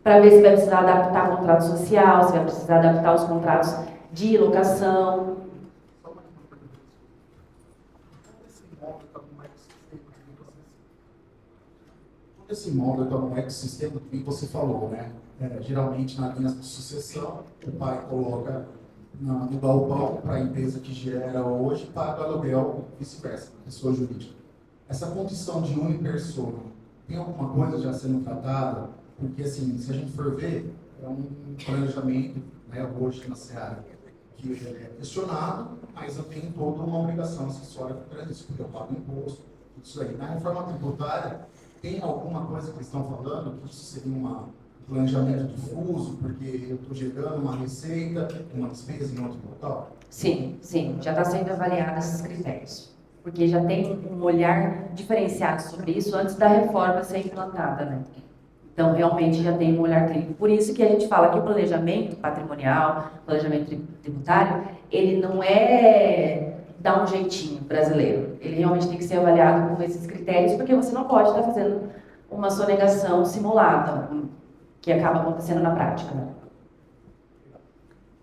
C: para ver se vai precisar adaptar o contrato social, se vai precisar adaptar os contratos de locação.
D: Esse imóvel está no ecossistema que você falou, né? Geralmente, na linha de sucessão, o pai coloca no galpão para a empresa que gera hoje, paga o aluguel, vice-versa, pessoa jurídica. Essa condição de unipersona, tem alguma coisa já sendo tratada? Porque, assim, se a gente for ver, é um planejamento, né, hoje na Seara, que é questionado, mas eu tenho toda uma obrigação acessória para isso, porque eu pago imposto, tudo isso aí. Na reforma tributária, tem alguma coisa que eles estão falando que isso seria um planejamento difuso, porque eu estou gerando uma receita, uma despesa em outro local?
C: Sim, já está sendo avaliado esses critérios. Porque já tem um olhar diferenciado sobre isso antes da reforma ser implantada, né? Então, realmente já tem um olhar clínico. Por isso que a gente fala que o planejamento patrimonial, planejamento tributário, ele não é dar um jeitinho brasileiro. Ele realmente tem que ser avaliado com esses critérios, porque você não pode estar fazendo uma sonegação simulada, que acaba acontecendo na prática, né?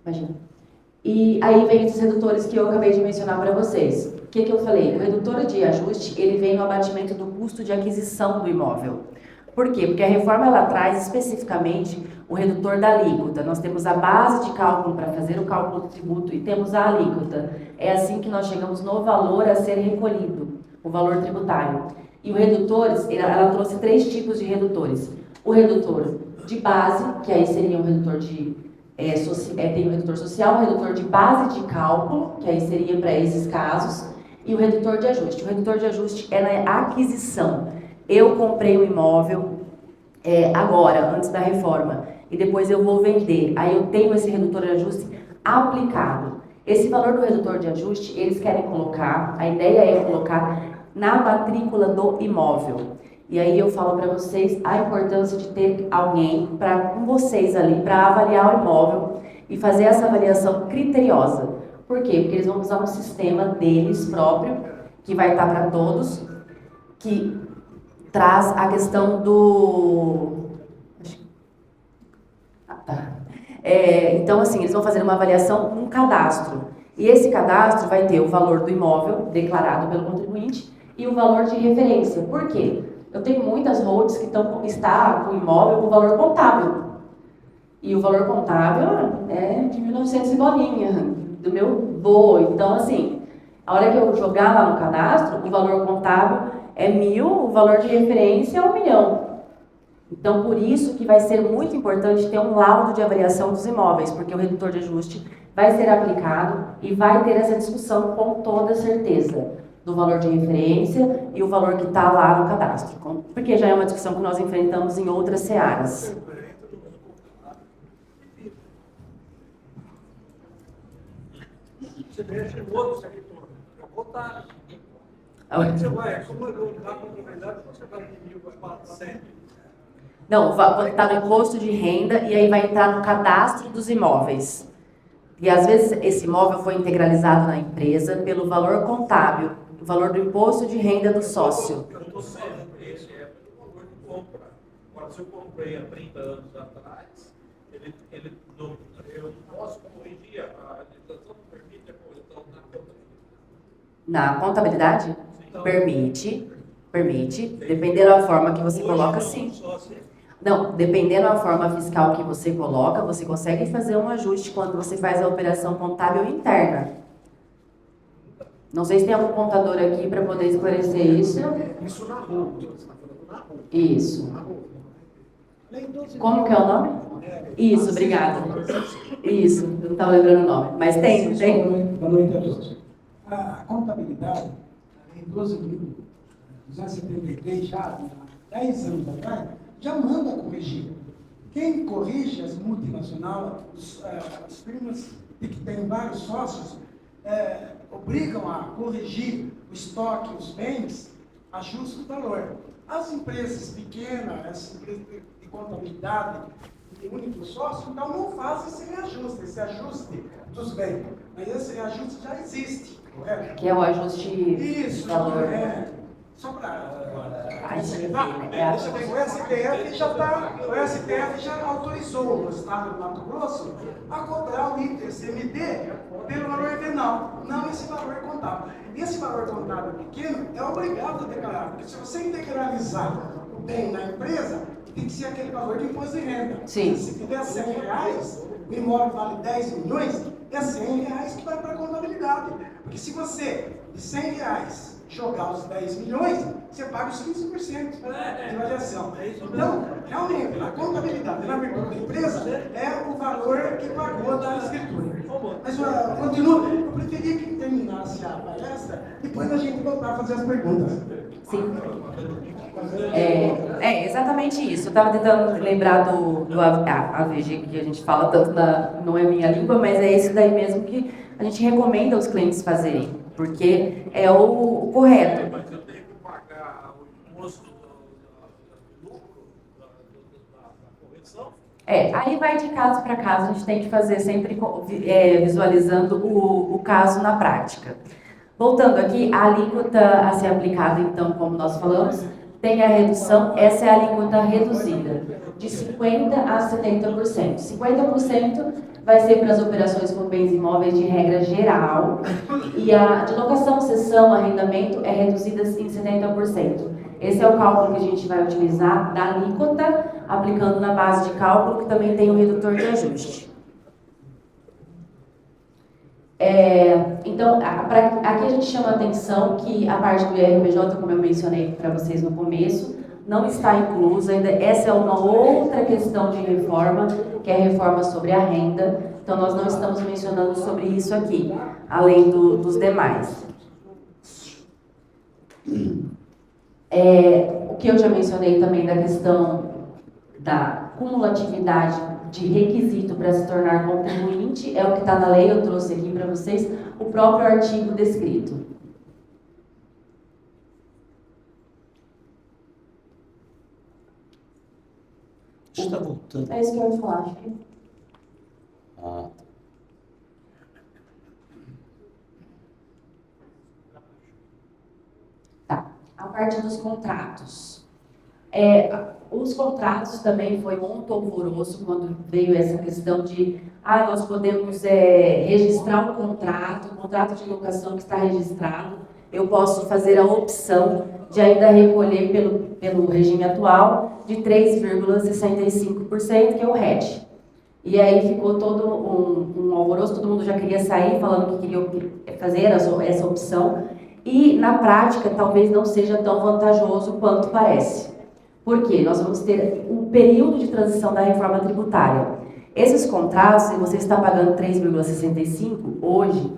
C: Imagina. E aí vem esses redutores que eu acabei de mencionar para vocês. O que eu falei? O redutor de ajuste, ele vem no abatimento do custo de aquisição do imóvel. Por quê? Porque a reforma ela traz especificamente o redutor da alíquota. Nós temos a base de cálculo para fazer o cálculo do tributo e temos a alíquota. É assim que nós chegamos no valor a ser recolhido, o valor tributário. E o redutores, ela trouxe 3 tipos de redutores. O redutor de base, que aí seria um redutor tem o redutor social, o redutor de base de cálculo, que aí seria para esses casos, e o redutor de ajuste. O redutor de ajuste é na aquisição. Eu comprei um imóvel agora, antes da reforma, e depois eu vou vender. Aí eu tenho esse redutor de ajuste aplicado. Esse valor do redutor de ajuste, eles querem colocar, a ideia é colocar na matrícula do imóvel. E aí eu falo para vocês a importância de ter alguém com vocês ali para avaliar o imóvel e fazer essa avaliação criteriosa. Por quê? Porque eles vão usar um sistema deles próprio, que vai estar para todos, que traz a questão do... Então, assim, eles vão fazer uma avaliação num cadastro. E esse cadastro vai ter o valor do imóvel declarado pelo contribuinte e o valor de referência. Por quê? Eu tenho muitas holds que está com o imóvel com valor contábil. E o valor contábil é de 1900 e bolinha, do meu Vou. Então, assim, a hora que eu jogar lá no cadastro, o valor contábil é 1.000, o valor de referência é 1 milhão. Então, por isso que vai ser muito importante ter um laudo de avaliação dos imóveis, porque o redutor de ajuste vai ser aplicado e vai ter essa discussão com toda certeza do valor de referência e o valor que está lá no cadastro, porque já é uma discussão que nós enfrentamos em outras searas.
E: Você mexe no outro setor, é votar. Aí você vai, como eu vou dar contabilidade, você vai de 1.000 para 100.
C: Não, está no imposto de renda e aí vai entrar no cadastro dos imóveis. E às vezes esse imóvel foi integralizado na empresa pelo valor contábil, o valor do imposto de renda do sócio.
E: Eu estou falando esse é o valor de compra. Agora, se eu comprei há 30 anos atrás, eu não posso corrigir, a legislação não permite a correção na
C: Na
E: contabilidade.
C: contabilidade?
E: Então,
C: Permite, dependendo da forma que você coloca, sim. Não, dependendo da forma fiscal que você coloca, você consegue fazer um ajuste quando você faz a operação contábil interna. Não sei se tem algum contador aqui para poder esclarecer isso.
D: Isso na rua, você está falando na rua.
C: Isso.
D: Na rua.
C: Como que é o nome? Isso, obrigada. Isso, eu não estava lembrando o nome. Mas tem.
F: Boa noite a todos. A contabilidade, em 12.273, já há 10 anos atrás, já manda corrigir. Quem corrige as multinacionais, as firmas que têm vários sócios, obrigam a corrigir o estoque, os bens, ajusta o valor. As empresas pequenas, as empresas de contabilidade, de único sócio, então não fazem esse ajuste dos bens. Mas esse ajuste já existe, correto?
C: Que é o ajuste
F: Isso,
C: do valor.
F: Só para
C: Deixa eu ver.
F: o STF já autorizou o Estado do Mato Grosso a cobrar o ITCMD pelo valor venal, não esse valor contábil. Esse valor contábil pequeno é obrigado a declarar, porque se você integralizar o bem na empresa, tem que ser aquele valor de imposto de renda.
C: Sim.
F: Se tiver R$100, o imóvel vale 10 milhões, é R$100 que vai para a contabilidade. Porque se você, de R$100, jogar os 10 milhões, você paga os 15% de variação. Então, realmente, a contabilidade na virtude da empresa é o valor que pagou da escritura. Mas eu preferia que terminasse a palestra, depois a gente voltar a fazer as perguntas.
C: Sim. É exatamente isso. Eu estava tentando lembrar do AVG, que a gente fala tanto, não é minha língua, mas é esse daí mesmo que a gente recomenda aos clientes fazerem, porque é o correto.
E: Mas eu tenho que pagar o imposto do lucro da correção?
C: Aí vai de caso para caso, a gente tem que fazer sempre visualizando o caso na prática. Voltando aqui, a alíquota a ser aplicada, então, como nós falamos, tem a redução, essa é a alíquota reduzida, de 50% a 70%. 50% vai ser para as operações com bens imóveis de regra geral, e a de locação, cessão, arrendamento é reduzida em 70%. Esse é o cálculo que a gente vai utilizar da alíquota, aplicando na base de cálculo, que também tem o redutor de ajuste. Então, aqui a gente chama a atenção que a parte do IRPJ, como eu mencionei para vocês no começo, não está inclusa ainda. Essa é uma outra questão de reforma, que é a reforma sobre a renda. Então, nós não estamos mencionando sobre isso aqui, além dos demais. O que eu já mencionei também da questão da cumulatividade de requisito para se tornar contribuinte é o que está na lei, eu trouxe aqui para vocês o próprio artigo descrito.
G: Está voltando.
C: É isso que eu ia falar, acho que... Tá. A parte dos contratos. Os contratos também foi muito alvoroço quando veio essa questão de nós podemos registrar o contrato de locação que está registrado, eu posso fazer a opção de ainda recolher pelo regime atual de 3,65%, que é o RET. E aí ficou todo um alvoroço, todo mundo já queria sair falando que queria fazer essa opção. E na prática talvez não seja tão vantajoso quanto parece. Por quê? Nós vamos ter um período de transição da reforma tributária. Esses contratos, se você está pagando 3,65 hoje,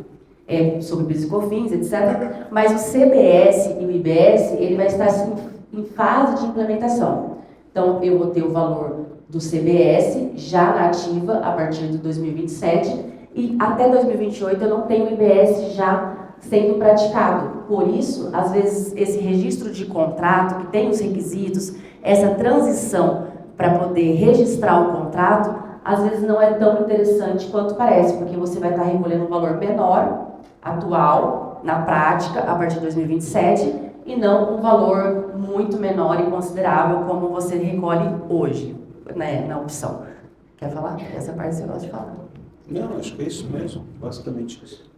C: sobre PIS e COFINS, etc., mas o CBS e o IBS, ele vai estar assim, em fase de implementação. Então, eu vou ter o valor do CBS já na ativa a partir de 2027 e até 2028 eu não tenho o IBS já sendo praticado. Por isso, às vezes, esse registro de contrato, que tem os requisitos, essa transição para poder registrar o contrato, às vezes não é tão interessante quanto parece, porque você vai estar recolhendo um valor menor, atual, na prática, a partir de 2027, e não um valor muito menor e considerável como você recolhe hoje, né, na opção. Quer falar? Essa parte você gosta de falar.
G: Não, acho que é isso mesmo, basicamente isso.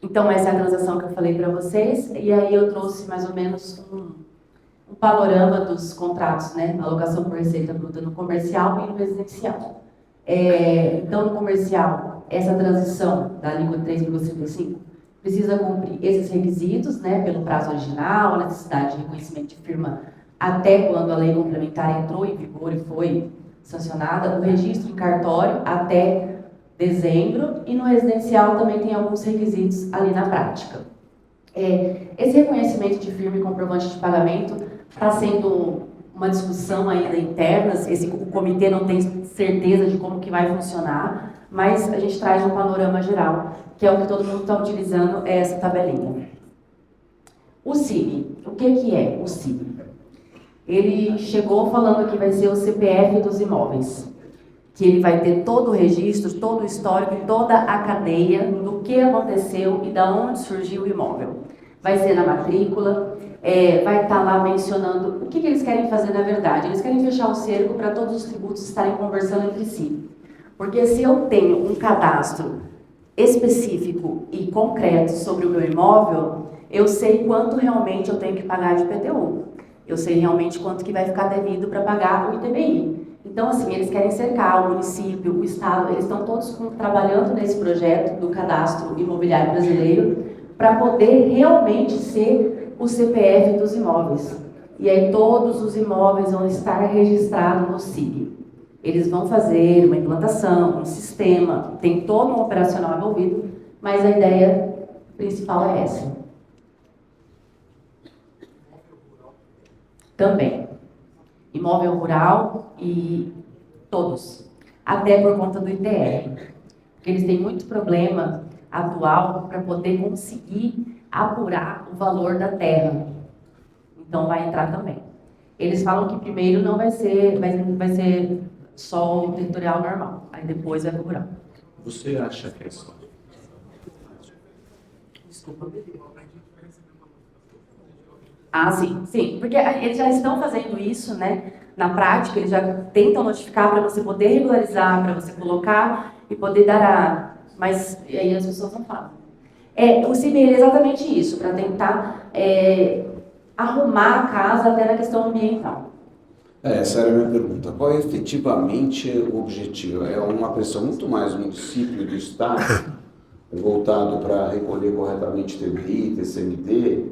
C: Então, essa é a transação que eu falei para vocês, e aí eu trouxe mais ou menos um panorama dos contratos, né? Alocação por receita bruta no comercial e no residencial. Então, no comercial, essa transição da alíquota 3,65 precisa cumprir esses requisitos, né? Pelo prazo original, a necessidade de reconhecimento de firma até quando a lei complementar entrou em vigor e foi sancionada, o registro em cartório até dezembro, e no residencial também tem alguns requisitos ali na prática. Esse reconhecimento de firma e comprovante de pagamento está sendo uma discussão ainda interna, o comitê não tem certeza de como que vai funcionar, mas a gente traz um panorama geral, que é o que todo mundo está utilizando, é essa tabelinha. O CIB, o que é o CIB? Ele chegou falando que vai ser o CPF dos imóveis, que ele vai ter todo o registro, todo o histórico e toda a cadeia do que aconteceu e da onde surgiu o imóvel. Vai ser na matrícula, vai estar lá mencionando o que eles querem fazer na verdade. Eles querem fechar o cerco para todos os tributos estarem conversando entre si. Porque se eu tenho um cadastro específico e concreto sobre o meu imóvel, eu sei quanto realmente eu tenho que pagar de IPTU. Eu sei realmente quanto que vai ficar devido para pagar o ITBI. Então, assim, eles querem cercar o município, o estado, eles estão todos trabalhando nesse projeto do cadastro imobiliário brasileiro para poder realmente ser o CPF dos imóveis. E aí todos os imóveis vão estar registrados no CIB. Eles vão fazer uma implantação, um sistema, tem todo um operacional envolvido, mas a ideia principal é essa. Também. Imóvel rural e todos. Até por conta do ITR. Porque eles têm muito problema atual para poder conseguir apurar o valor da terra. Então vai entrar também. Eles falam que primeiro não vai ser só o territorial normal. Aí depois vai pro rural.
G: Você acha que é só?
C: Desculpa. Ah, sim, porque eles já estão fazendo isso, né? Na prática, eles já tentam notificar para você poder regularizar, para você colocar e poder dar mas aí as pessoas não falam. O CIB é exatamente isso, para tentar arrumar a casa até na questão ambiental.
B: Essa era a minha pergunta. Qual é efetivamente o objetivo? É uma pressão muito mais do município e do Estado, voltado para recolher corretamente TBI, TCMD,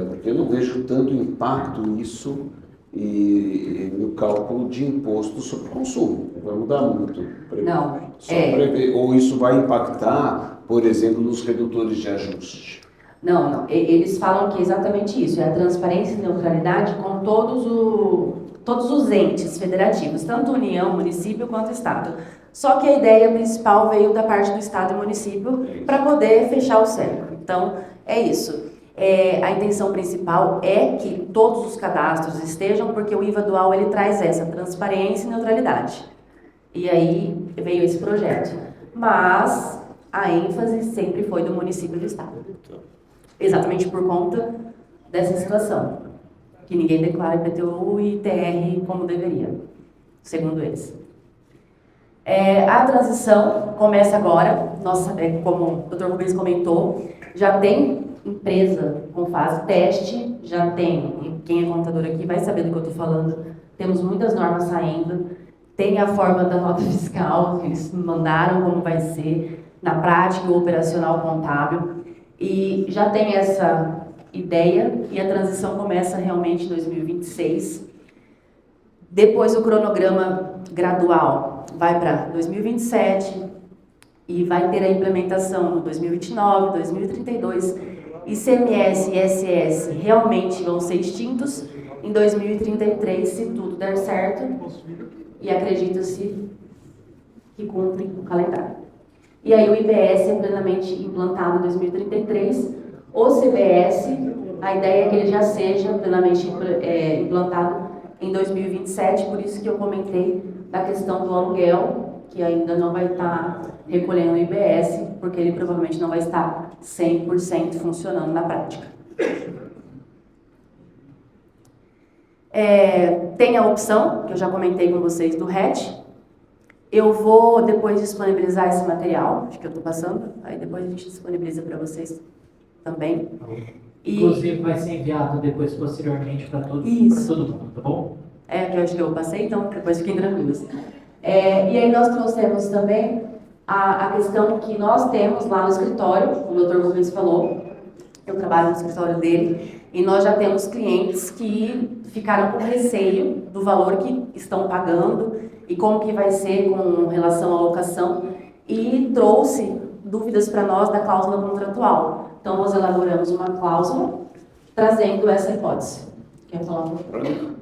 B: porque eu não vejo tanto impacto nisso e no cálculo de imposto sobre o consumo. Vai mudar muito.
C: Não.
B: Ou isso vai impactar, por exemplo, nos redutores de ajuste?
C: Não. Eles falam que é exatamente isso, é a transparência e neutralidade com todos os entes federativos, tanto União, município quanto Estado. Só que a ideia principal veio da parte do Estado e município para poder fechar o cerco. Então, é isso. A intenção principal é que todos os cadastros estejam, porque o IVA dual ele traz essa transparência e neutralidade. E aí veio esse projeto. Mas a ênfase sempre foi do município e do Estado. Exatamente por conta dessa situação. Que ninguém declara IPTU e ITR como deveria, segundo eles. A transição começa agora, como o Dr. Rubens comentou, já tem empresa com fase teste, já tem, e quem é contador aqui vai saber do que eu estou falando, temos muitas normas saindo, tem a forma da nota fiscal, que eles mandaram como vai ser, na prática, o operacional contábil, e já tem essa ideia, e a transição começa realmente em 2026. Depois o cronograma gradual vai para 2027 e vai ter a implementação no 2029, 2032. ICMS e ISS realmente vão ser extintos em 2033, se tudo der certo, e acredita-se que cumpre o calendário. E aí o IBS é plenamente implantado em 2033, o CBS, a ideia é que ele já seja plenamente implantado em 2027, por isso que eu comentei da questão do aluguel, que ainda não vai estar recolhendo o IBS, porque ele provavelmente não vai estar 100% funcionando na prática. Tem a opção, que eu já comentei com vocês, do RET. Eu vou depois disponibilizar esse material, acho que eu estou passando, aí depois a gente disponibiliza para vocês também.
H: Inclusive vai ser enviado depois, posteriormente, para todo mundo, tá bom?
C: Que eu acho que eu passei, então depois fiquem tranquilos. E aí nós trouxemos também a questão que nós temos lá no escritório, o Dr. Rubens falou, eu trabalho no escritório dele, e nós já temos clientes que ficaram com receio do valor que estão pagando e como que vai ser com relação à locação, e trouxe dúvidas para nós da cláusula contratual. Então, nós elaboramos uma cláusula trazendo essa hipótese. Quer falar um pouco?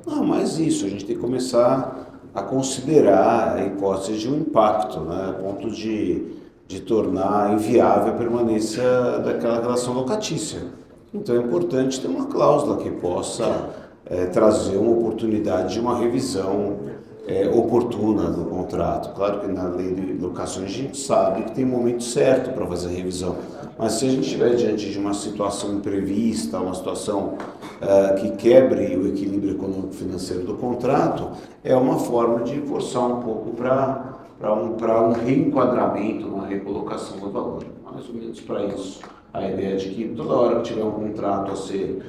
B: Não, mas isso, a gente tem que começar a considerar a hipótese de um impacto, né, a ponto de tornar inviável a permanência daquela relação locatícia. Então é importante ter uma cláusula que possa trazer uma oportunidade de uma revisão oportuna do contrato. Claro que na lei de locações a gente sabe que tem momento certo para fazer a revisão, mas se a gente estiver diante de uma situação imprevista, uma situação que quebre o equilíbrio econômico-financeiro do contrato, é uma forma de forçar um pouco para um reenquadramento, uma recolocação do valor. Mais ou menos para isso. A ideia de que toda hora que tiver um contrato a ser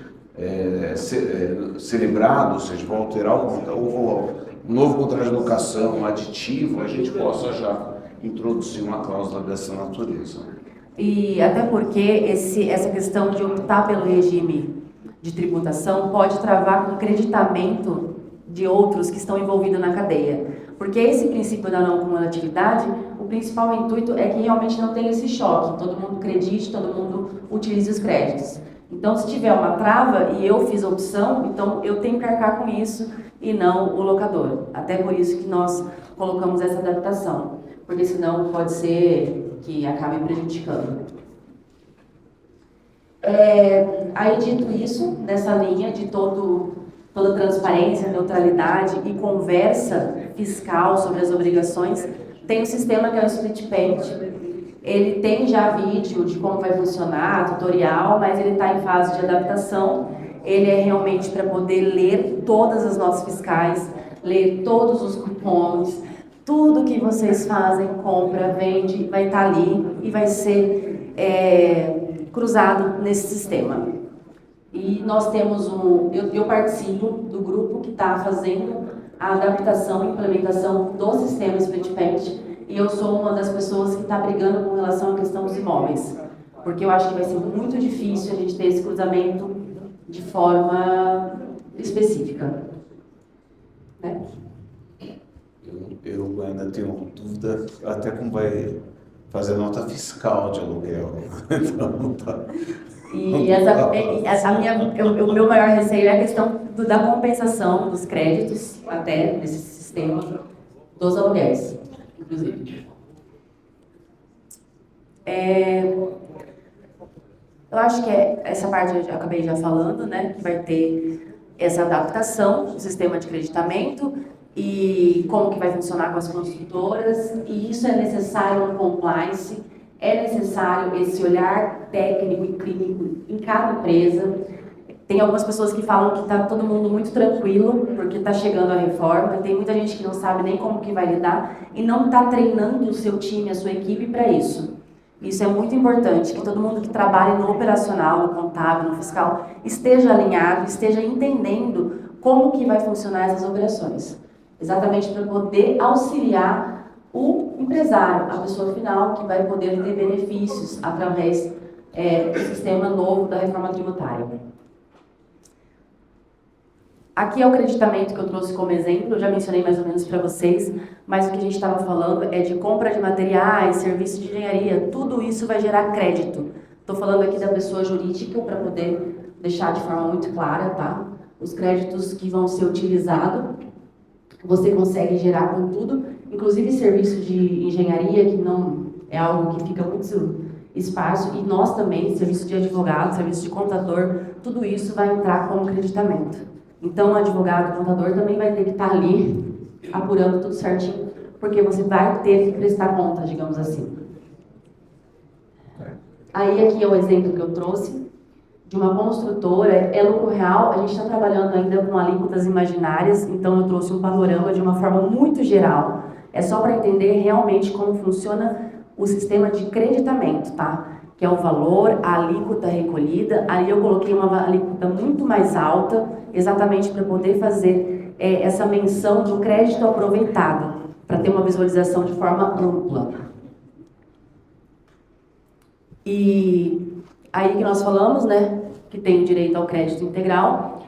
B: celebrado, ou seja, vai alterar o contrato, ou um novo contrato de locação, um aditivo, a gente possa já introduzir uma cláusula dessa natureza.
C: E até porque essa questão de optar pelo regime de tributação pode travar com o creditamento de outros que estão envolvidos na cadeia. Porque esse princípio da não cumulatividade, o principal intuito é que realmente não tenha esse choque, todo mundo acredite, todo mundo utilize os créditos. Então, se tiver uma trava e eu fiz a opção, então eu tenho que arcar com isso e não o locador. Até por isso que nós colocamos essa adaptação, porque senão pode ser que acabe prejudicando. Aí, dito isso, nessa linha de toda transparência, neutralidade e conversa fiscal sobre as obrigações, tem um sistema que é o Split Payment. Ele tem já vídeo de como vai funcionar, tutorial, mas ele está em fase de adaptação. Ele é realmente para poder ler todas as notas fiscais, ler todos os cupons, tudo que vocês fazem, compra, vende, vai estar ali e vai ser cruzado nesse sistema. E nós temos eu participo do grupo que está fazendo a adaptação e implementação do sistema Split Payment, e eu sou uma das pessoas que está brigando com relação à questão dos imóveis, porque eu acho que vai ser muito difícil a gente ter esse cruzamento de forma específica. Né?
B: Eu ainda tenho dúvida até como vai fazer nota fiscal de aluguel. Então, tá.
C: E o meu maior receio é a questão da compensação dos créditos, até nesse sistema dos aluguéis, inclusive. Eu acho que essa parte eu acabei já falando, né? Que vai ter essa adaptação do sistema de creditamento e como que vai funcionar com as construtoras, e isso é necessário um compliance. É necessário esse olhar técnico e clínico em cada empresa. Tem algumas pessoas que falam que está todo mundo muito tranquilo, porque está chegando a reforma, e tem muita gente que não sabe nem como que vai lidar e não está treinando o seu time, a sua equipe para isso. Isso é muito importante, que todo mundo que trabalha no operacional, no contábil, no fiscal, esteja alinhado, esteja entendendo como que vai funcionar essas operações. Exatamente para poder auxiliar o empresário, a pessoa final, que vai poder ter benefícios através do sistema novo da reforma tributária. Aqui é o creditamento que eu trouxe como exemplo, eu já mencionei mais ou menos para vocês, mas o que a gente estava falando é de compra de materiais, serviço de engenharia, tudo isso vai gerar crédito. Estou falando aqui da pessoa jurídica para poder deixar de forma muito clara, tá? Os créditos que vão ser utilizados, você consegue gerar com tudo, inclusive serviço de engenharia, que não é algo que fica muito esparso, e nós também, serviço de advogado, serviço de contador, tudo isso vai entrar como creditamento. Então, o advogado, o contador também vai ter que estar ali apurando tudo certinho, porque você vai ter que prestar conta, digamos assim. Aí, aqui é o exemplo que eu trouxe de uma construtora, é lucro real, a gente está trabalhando ainda com alíquotas imaginárias, então eu trouxe um panorama de uma forma muito geral. É só para entender realmente como funciona o sistema de creditamento, tá? Que é o valor, a alíquota recolhida. Ali eu coloquei uma alíquota muito mais alta, exatamente para poder fazer essa menção do crédito aproveitado, para ter uma visualização de forma ampla. E aí que nós falamos, né, que tem o direito ao crédito integral,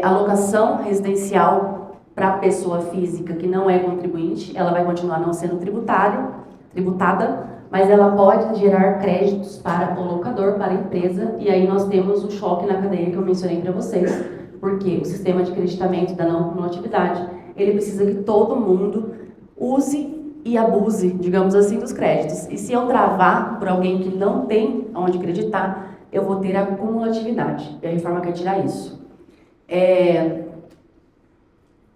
C: alocação residencial para a pessoa física que não é contribuinte, ela vai continuar não sendo tributada, mas ela pode gerar créditos para o locador, para a empresa, e aí nós temos um choque na cadeia que eu mencionei para vocês, porque o sistema de creditamento da não cumulatividade, ele precisa que todo mundo use e abuse, digamos assim, dos créditos. E se eu travar por alguém que não tem onde creditar, eu vou ter a cumulatividade, e a reforma quer tirar isso.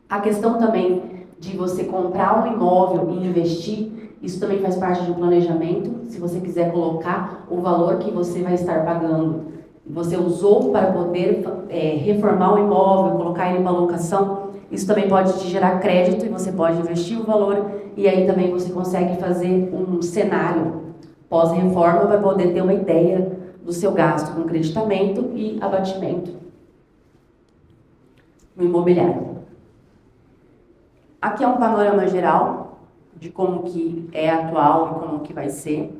C: A questão também de você comprar um imóvel e investir, isso também faz parte de um planejamento. Se você quiser colocar o valor que você vai estar pagando, você usou para poder reformar o imóvel, colocar ele para locação, isso também pode te gerar crédito e você pode investir o valor, e aí também você consegue fazer um cenário pós-reforma para poder ter uma ideia do seu gasto com creditamento e abatimento no imobiliário. Aqui é um panorama geral de como que é atual e como que vai ser.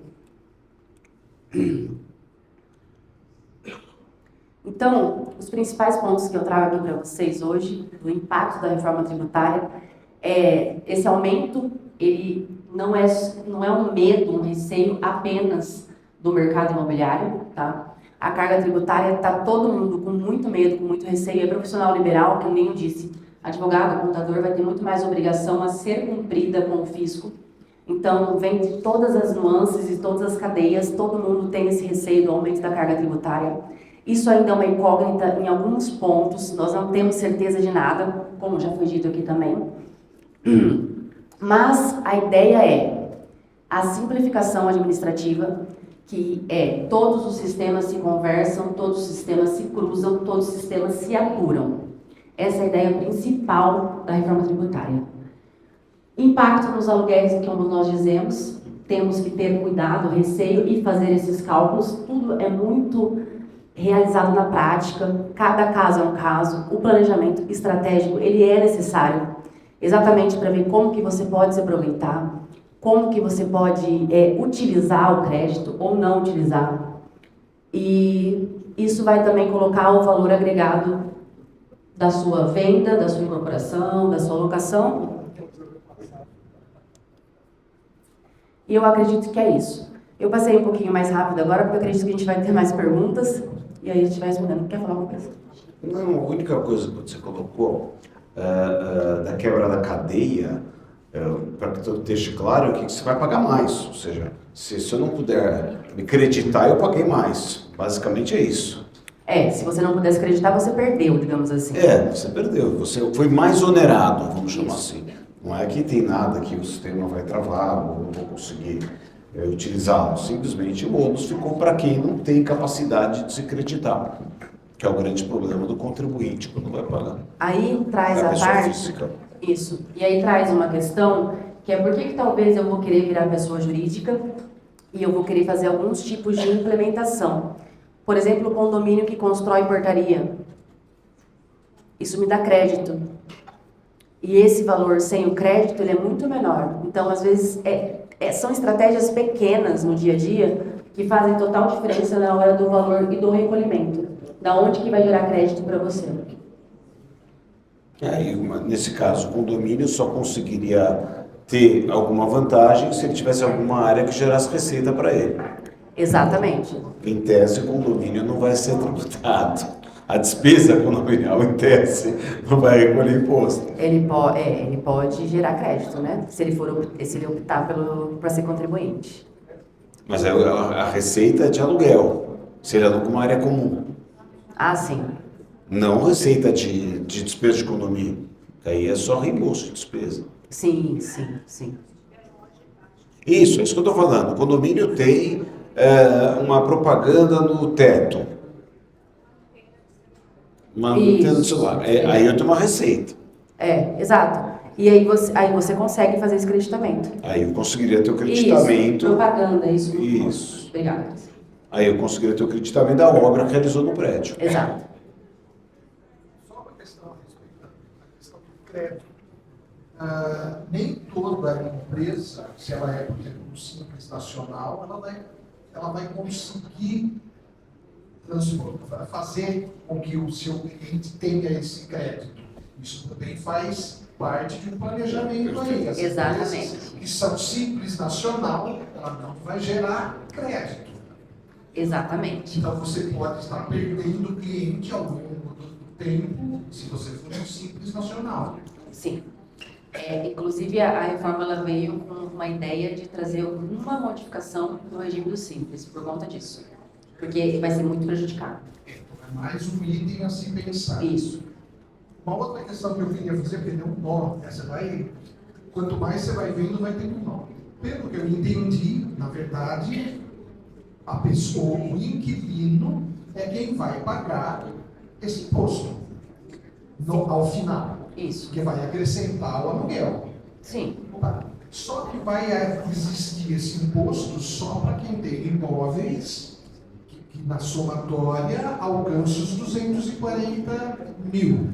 C: Então, os principais pontos que eu trago aqui para vocês hoje, do impacto da reforma tributária, esse aumento, ele não é um medo, um receio apenas do mercado imobiliário, tá? A carga tributária está todo mundo com muito medo, com muito receio. É profissional liberal, que eu nem disse, advogado, contador, vai ter muito mais obrigação a ser cumprida com o fisco. Então, vem de todas as nuances e todas as cadeias, todo mundo tem esse receio do aumento da carga tributária. Isso ainda é uma incógnita em alguns pontos, nós não temos certeza de nada, como já foi dito aqui também. Mas a ideia é a simplificação administrativa, que todos os sistemas se conversam, todos os sistemas se cruzam, todos os sistemas se apuram. Essa é a ideia principal da reforma tributária. Impacto nos aluguéis, como nós dizemos, temos que ter cuidado, receio e fazer esses cálculos. Tudo é muito realizado na prática, cada caso é um caso. O planejamento estratégico, ele é necessário, exatamente para ver como que você pode se aproveitar, como que você pode utilizar o crédito ou não utilizar. E isso vai também colocar o valor agregado da sua venda, da sua incorporação, da sua locação. E eu acredito que é isso. Eu passei um pouquinho mais rápido agora, porque eu acredito que a gente vai ter mais perguntas, e aí a gente vai respondendo. Quer falar alguma coisa?
B: Não, a única coisa que você colocou, da quebra da cadeia, para que tudo esteja claro, é que você vai pagar mais. Ou seja, se eu não puder me creditar, eu paguei mais. Basicamente é isso.
C: Se você não pudesse acreditar, você perdeu, digamos assim.
B: Você perdeu. Você foi mais onerado, vamos chamar assim. Não é que tem nada que o sistema vai travar ou não vou conseguir utilizá-lo. Simplesmente o ônus ficou para quem não tem capacidade de se creditar. Que é o grande problema do contribuinte quando vai pagar.
C: Aí traz
B: Da
C: a
B: pessoa
C: parte...
B: física.
C: Isso. E aí traz uma questão que é por que talvez eu vou querer virar pessoa jurídica e eu vou querer fazer alguns tipos de implementação. Por exemplo, o condomínio que constrói portaria. Isso me dá crédito. E esse valor sem o crédito, ele é muito menor. Então, às vezes, são estratégias pequenas no dia a dia que fazem total diferença na hora do valor e do recolhimento. Da onde que vai gerar crédito para você?
B: Nesse caso, o condomínio só conseguiria ter alguma vantagem se ele tivesse alguma área que gerasse receita para ele.
C: Exatamente.
B: Em tese, o condomínio não vai ser tributado. A despesa condominial, em tese, não vai recolher imposto.
C: Ele pode gerar crédito, né? Se ele optar para ser contribuinte.
B: Mas a receita é de aluguel, se ele aluga uma área comum.
C: Ah, sim.
B: Não receita de despesa de condomínio. Aí é só reembolso de despesa.
C: Sim.
B: Isso, é isso que eu estou falando. O condomínio tem uma propaganda no teto. Manutenção do celular. Aí eu tenho uma receita.
C: Exato. E aí você consegue fazer esse creditamento.
B: Aí eu conseguiria ter o creditamento.
C: Isso, propaganda, isso.
B: Isso.
C: Obrigada.
B: Aí eu conseguiria ter o creditamento da obra que realizou no prédio.
C: Exato.
D: Só uma questão a respeito da questão do crédito. Nem toda empresa, se ela é, por exemplo, um simples nacional, ela vai conseguir fazer com que o seu cliente tenha esse crédito. Isso também faz parte de um planejamento aí. As
C: Exatamente.
D: empresas que são simples nacional, ela não vai gerar crédito.
C: Exatamente.
D: Então você pode estar perdendo o cliente ao longo do tempo, se você for um simples nacional.
C: Sim. Inclusive, a reforma ela veio com uma ideia de trazer uma modificação no regime do simples, por conta disso. Porque vai ser muito prejudicado.
D: Então é mais um item a se pensar.
C: Isso.
D: Uma outra questão que eu queria fazer, porque deu um nó, quanto mais você vai vendo, vai tendo um nó. Pelo que eu entendi, na verdade, a pessoa, o inquilino, é quem vai pagar esse imposto ao final.
C: Isso.
D: Que vai acrescentar o aluguel.
C: Sim.
D: Só que vai existir esse imposto só para quem tem imóveis que na somatória alcança os 240 mil.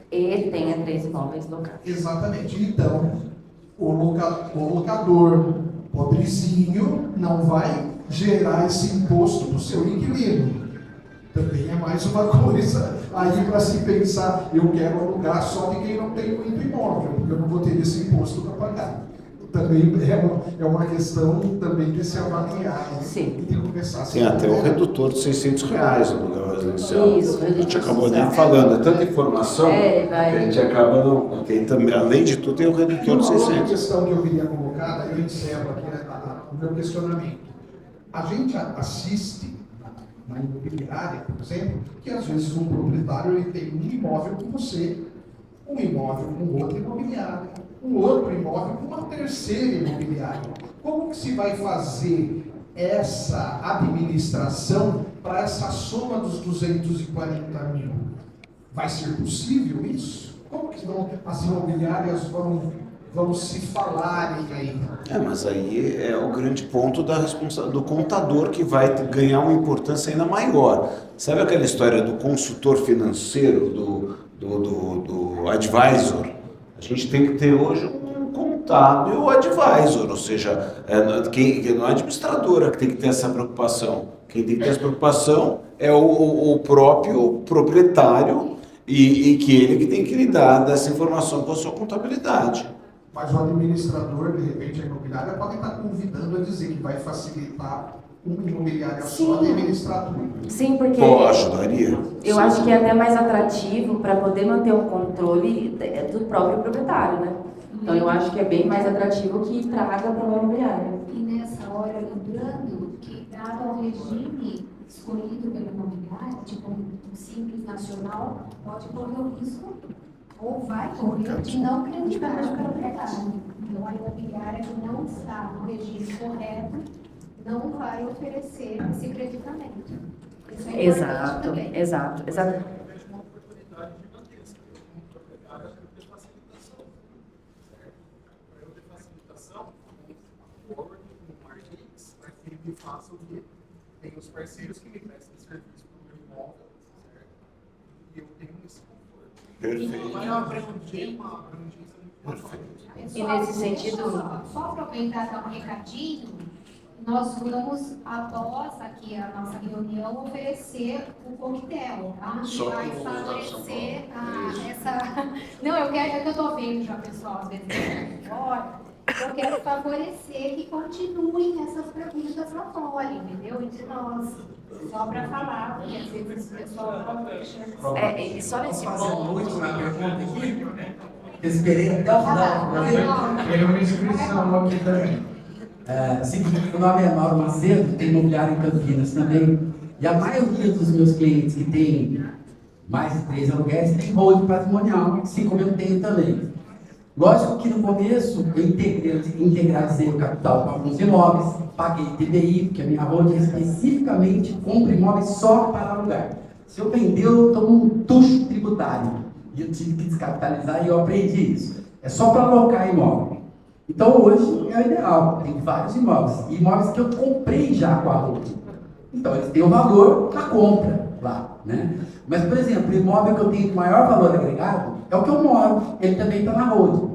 C: E tenha 3 imóveis locais.
D: Exatamente. Então, o locador pobrezinho não vai gerar esse imposto para o seu inquilino. Também é mais uma coisa aí para se pensar, eu quero alugar só de quem não tem muito imóvel, porque eu não vou ter esse imposto para pagar. Também é uma questão também de se avaliar.
C: Sim.
D: E de começar a
B: Tem até o redutor de R$600 no aluguel residencial.
C: Isso,
B: a gente acabou nem falando, é tanta informação que a gente acaba não. Tem também, além de tudo, tem o redutor de
D: uma outra
B: 600.
D: questão que eu queria colocar, daí eu encerro aqui o meu questionamento. A gente assiste na imobiliária, por exemplo, que às vezes um proprietário ele tem um imóvel com você, um imóvel com outra imobiliária, um outro imóvel com uma terceira imobiliária. Como que se vai fazer essa administração para essa soma dos 240 mil? Vai ser possível isso? Como que as imobiliárias vão se falarem aí?
B: Mas aí é o grande ponto do contador que vai ganhar uma importância ainda maior. Sabe aquela história do consultor financeiro, do advisor? A gente tem que ter hoje um contábil advisor, ou seja, não é a administradora que tem que ter essa preocupação. Quem tem que ter essa preocupação é o próprio proprietário e que ele que tem que lidar dessa informação com a sua contabilidade.
D: Mas o administrador, de repente, a imobiliária pode estar convidando a dizer que vai facilitar uma imobiliária só de administrar tudo.
C: Sim, porque
B: ajudaria.
C: Eu acho que é até mais atrativo para poder manter o controle do próprio proprietário, né? Então eu acho que é bem mais atrativo que traga para uma imobiliária.
A: E nessa hora, lembrando que dado ao regime escolhido pela imobiliária, tipo um simples nacional, pode correr o risco ou vai correr de não creditar o proprietário. Então a imobiliária que não está no regime correto não vai oferecer esse creditamento. Isso é importante
C: Exato,
A: também.
C: exato.
E: Eu vejo uma oportunidade gigantesca. Eu, como proprietário, acho que eu ter facilitação. Certo? Para eu ter facilitação, o Word, o Markets, para que me faça o quê? Tem os parceiros que me prestam serviço para o meu imóvel, certo? E eu tenho esse conforto.
B: Perfeito.
E: Vai abranger uma abrangência muito maior.
C: E nesse sentido-
A: Só aproveitar dar um recadinho, nós vamos, após aqui a nossa reunião, oferecer o coquetel, tá? Que
B: Só
A: vai
B: para o Estado de São
A: favorecer
B: Paulo.
A: essa... Não, eu quero, é que eu tô vendo já, pessoal, às vezes, fora. Eu quero favorecer que continuem essas perguntas lá fora, entendeu? Entre nós. Só para falar, porque às vezes o pessoal não deixa...
C: E só nesse
I: Posso fazer
C: ponto.
I: uma última pergunta aqui? Eu esperei até o final para fazer.
F: Tem uma inscrição aqui também.
I: Seguinte, meu nome é Mauro Macedo, tenho imobiliário em Campinas também. E a maioria dos meus clientes que tem mais de 3 aluguéis tem hold patrimonial, assim como eu tenho também. Lógico que no começo eu integralizei o capital para alguns imóveis, paguei TBI, porque a minha hold especificamente compra imóveis só para alugar. Se eu vender, eu tomo um tucho tributário. E eu tive que descapitalizar e eu aprendi isso. É só para alocar imóvel. Então hoje é o ideal, tem vários imóveis. E imóveis que eu comprei já com a holding. Então eles têm o valor da compra lá, né? Mas, por exemplo, o imóvel que eu tenho de maior valor agregado é o que eu moro, ele também está na holding.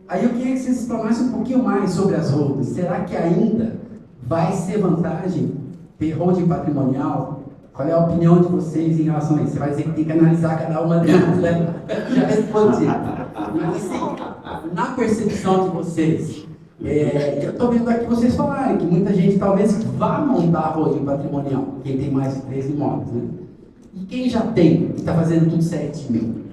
I: Aí eu queria que vocês explanassem um pouquinho mais sobre as holdings. Será que ainda vai ser vantagem ter holding patrimonial? Qual é a opinião de vocês em relação a isso? Você vai dizer que tem que analisar cada uma delas, né? Já respondi. Mas assim, na percepção de vocês, eu estou vendo aqui vocês falarem que muita gente talvez vá montar holding patrimonial, quem tem mais de 3 imóveis, né? E quem já tem, e está fazendo tudo certinho,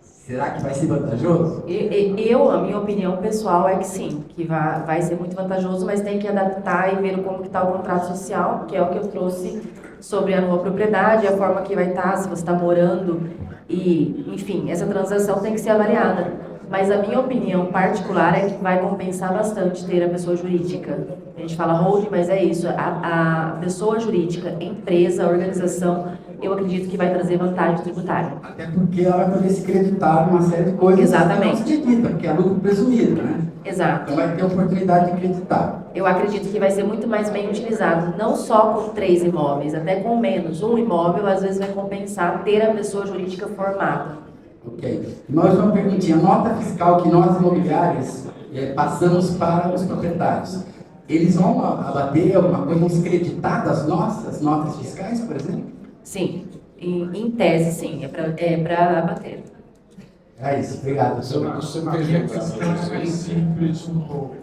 I: será que vai ser vantajoso?
C: A minha opinião pessoal é que sim, que vai ser muito vantajoso, mas tem que adaptar e ver como que está o contrato social, que é o que eu trouxe sobre a nova propriedade, a forma que vai estar, se você está morando, e, enfim, essa transação tem que ser avaliada. Mas a minha opinião particular é que vai compensar bastante ter a pessoa jurídica. A gente fala holding, mas é isso. A pessoa jurídica, empresa, organização, eu acredito que vai trazer vantagem tributária.
I: Até porque ela vai poder se creditar uma série de coisas.
C: Exatamente.
I: Que não se acredita, porque é lucro presumido, né?
C: Exato.
I: Então vai ter oportunidade de acreditar.
C: Eu acredito que vai ser muito mais bem utilizado, não só com 3 imóveis, até com menos. Um imóvel, às vezes, vai compensar ter a pessoa jurídica formada.
I: Ok. Mais uma perguntinha. A nota fiscal que nós, imobiliárias, passamos para os proprietários, eles vão abater alguma coisa, vão se creditar das nossas notas fiscais, por exemplo?
C: Sim, em tese, sim, é para abater.
I: É isso. Obrigado.
F: A minha questão é mais simples um pouco.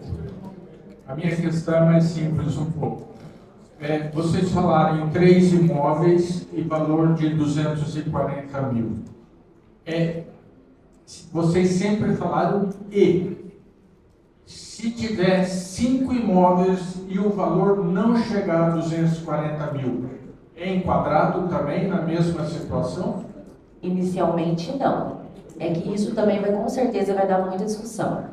F: A minha questão é mais simples um pouco. Vocês falaram em 3 imóveis e valor de 240 mil. Vocês sempre falaram se tiver 5 imóveis e o valor não chegar a 240 mil, é enquadrado também na mesma situação?
C: Inicialmente, não. É que isso também com certeza vai dar muita discussão.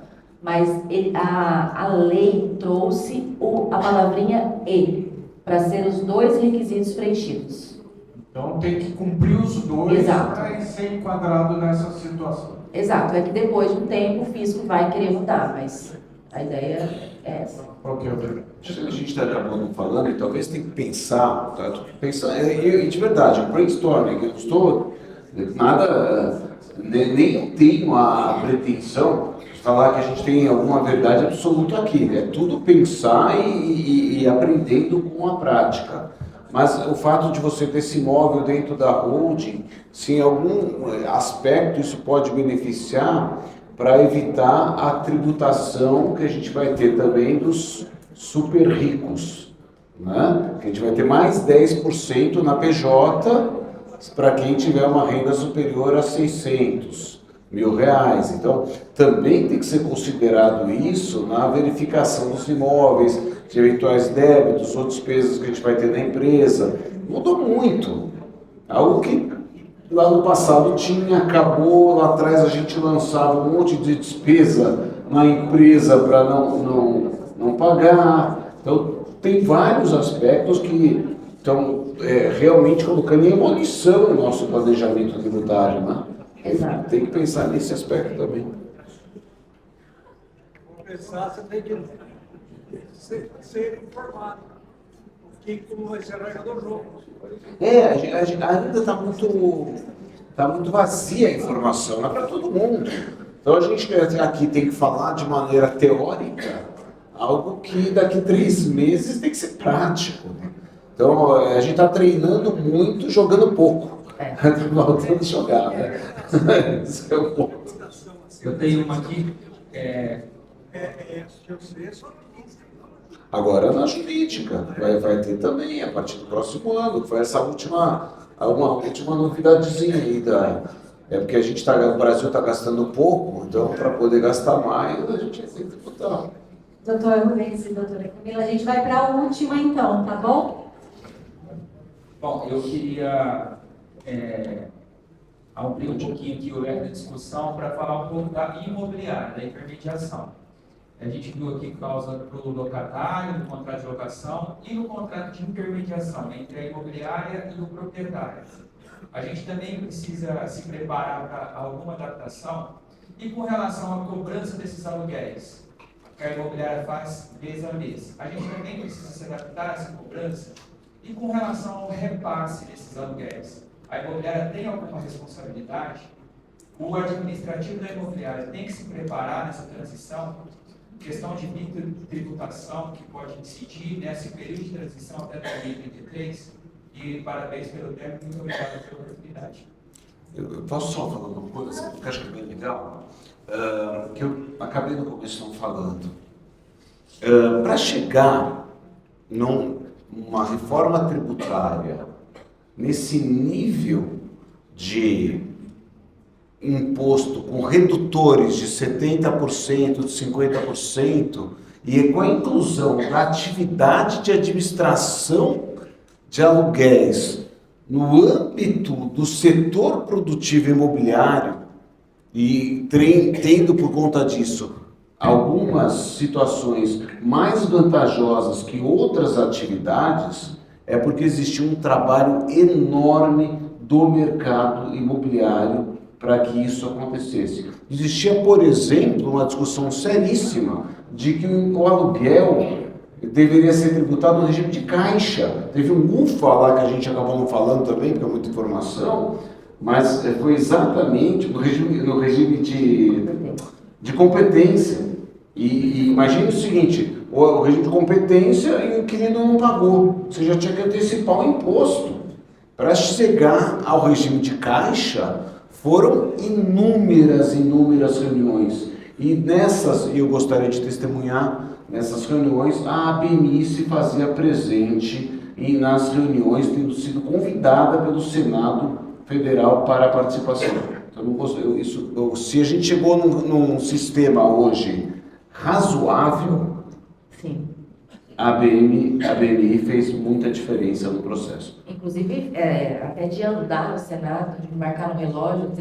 C: Mas a lei trouxe a palavrinha para ser os 2 requisitos preenchidos.
F: Então tem que cumprir os 2
C: Exato.
F: para ser enquadrado nessa situação.
C: Exato, é que depois de um tempo o fisco vai querer mudar, mas a ideia é essa.
F: Ok, obrigado.
B: A gente está acabando falando, e talvez tenha que pensar, tá? E de verdade, brainstorming, eu não estou nada, nem tenho a pretensão de falar que a gente tem alguma verdade absoluta aqui. É tudo pensar e aprendendo com a prática. Mas o fato de você ter esse imóvel dentro da holding, se em algum aspecto isso pode beneficiar para evitar a tributação que a gente vai ter também dos super ricos, né? Que a gente vai ter mais 10% na PJ para quem tiver uma renda superior a 600 mil reais. Então, também tem que ser considerado isso na verificação dos imóveis, de eventuais débitos ou despesas que a gente vai ter na empresa. Mudou muito. Algo que lá no passado acabou, lá atrás a gente lançava um monte de despesa na empresa para não pagar. Então, tem vários aspectos que Então, realmente colocando em ebulição o nosso planejamento tributário, né?
C: Exato.
B: Tem que pensar nesse aspecto também.
E: Para pensar, você tem que ser informado. Como vai ser a regra do jogo.
B: Ainda tá muito vazia a informação, não é para todo mundo. Então a gente aqui tem que falar de maneira teórica algo que daqui 3 meses tem que ser prático. Então a gente está treinando muito, jogando pouco. Está faltando jogar, né? Esse é o ponto.
I: Eu tenho uma aqui.
B: Agora na jurídica, vai ter também a partir do próximo ano, que foi essa última novidadezinha aí porque a gente o Brasil está gastando pouco, então para poder gastar mais a gente tem que tributar.
J: Doutor Rubens e doutora Camila, a gente vai para a última então, tá bom?
K: Bom, eu queria abrir um pouquinho aqui o leque da discussão para falar um pouco da imobiliária, da intermediação. A gente viu aqui que está usando para o locatário, no contrato de locação e no contrato de intermediação entre a imobiliária e o proprietário. A gente também precisa se preparar para alguma adaptação e com relação à cobrança desses aluguéis, que a imobiliária faz mês a mês. A gente também precisa se adaptar a essa cobrança e com relação ao repasse desses aluguéis. A imobiliária tem alguma responsabilidade? O administrativo da imobiliária tem que se preparar nessa transição, questão de tributação que pode incidir nesse período de transição até 2023. E parabéns pelo tempo, muito obrigado pela oportunidade.
B: Eu posso só falar uma coisa que eu acho que é bem legal, que eu acabei no começo não falando. Para chegar numa reforma tributária nesse nível de imposto com redutores de 70%, de 50% e com a inclusão da atividade de administração de aluguéis no âmbito do setor produtivo imobiliário e tendo por conta disso algumas situações mais vantajosas que outras atividades, é porque existia um trabalho enorme do mercado imobiliário para que isso acontecesse. Existia, por exemplo, uma discussão seríssima de que o aluguel deveria ser tributado no regime de caixa. Teve um UFA lá que a gente acabou não falando também, porque é muita informação, mas foi exatamente no regime de competência. E imagine o seguinte, o regime de competência e o inquilino não pagou. Você já tinha que antecipar o imposto. Para chegar ao regime de caixa, foram inúmeras reuniões. E eu gostaria de testemunhar, nessas reuniões, a ABMI se fazia presente e nas reuniões tendo sido convidada pelo Senado Federal para a participação. Então, se a gente chegou num sistema hoje razoável,
C: sim,
B: a ABMI fez muita diferença no processo.
C: Inclusive, até de andar no Senado, de marcar no relógio,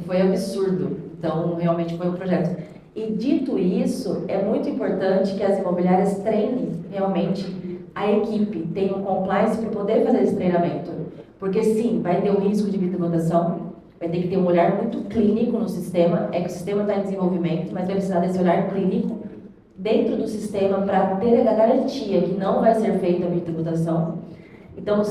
C: foi absurdo. Então, realmente foi um projeto. E dito isso, é muito importante que as imobiliárias treinem realmente a equipe, tenham compliance para poder fazer esse treinamento. Porque sim, vai ter o risco de tributação, vai ter que ter um olhar muito clínico no sistema, que o sistema está em desenvolvimento, mas vai precisar desse olhar clínico dentro do sistema para ter a garantia que não vai ser feita a tributação. Então, o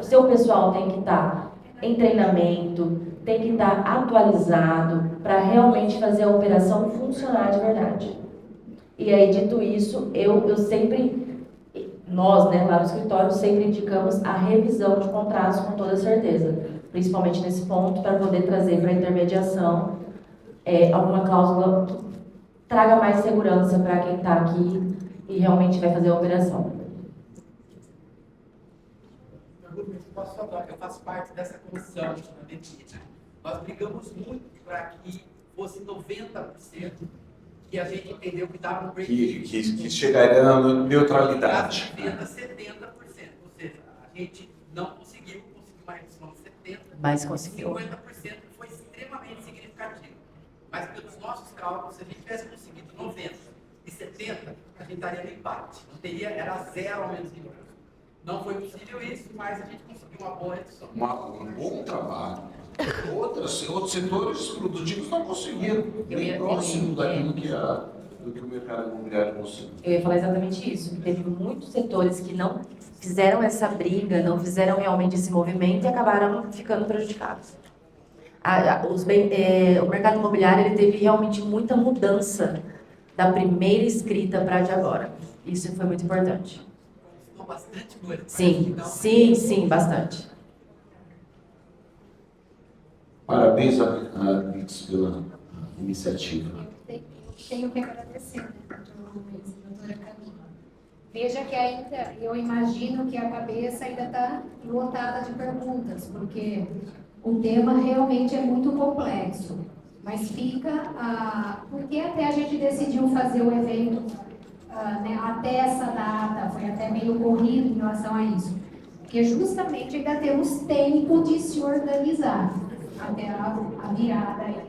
C: seu pessoal tem que estar em treinamento, tem que estar atualizado para realmente fazer a operação funcionar de verdade. E aí, dito isso, nós, lá no escritório, sempre indicamos a revisão de contratos com toda certeza, principalmente nesse ponto, para poder trazer para a intermediação alguma cláusula que traga mais segurança para quem está aqui e realmente vai fazer a operação.
I: Posso falar, eu faço parte dessa comissão de medida. Nós brigamos muito para que fosse 90%, que a gente entendeu que dava um break-even.
B: Que chegaria na neutralidade.
I: 70%. Ou seja, a gente não conseguiu mais de 70%.
C: Mas conseguiu.
I: 50% foi extremamente significativo. Mas pelos nossos cálculos, se a gente tivesse conseguido 90% e 70%, a gente estaria no empate. Não teria, era zero ao menos de imposto. Não foi possível isso, mas a gente conseguiu uma boa redução.
G: Um bom trabalho. Outros setores produtivos não conseguiram, nem próximo daquilo do que o mercado imobiliário conseguiu.
C: Eu ia falar exatamente isso. Teve muitos setores que não fizeram essa briga, não fizeram realmente esse movimento e acabaram ficando prejudicados. O mercado imobiliário ele teve realmente muita mudança da primeira escrita para a de agora. Isso foi muito importante.
I: Bastante coisa.
C: Sim, bastante.
G: Parabéns a Bix pela iniciativa.
A: Tenho que agradecer, né, doutora Camila. Veja que ainda, eu imagino que a cabeça ainda está lotada de perguntas, porque o tema realmente é muito complexo. Mas por que até a gente decidiu fazer o evento né, até essa data, foi até meio corrido em relação a isso? Porque justamente ainda temos tempo de se organizar até a virada aí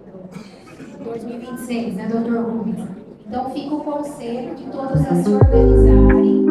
A: do 2026, né, doutor Rubens? Então fica o conselho de todos a se organizarem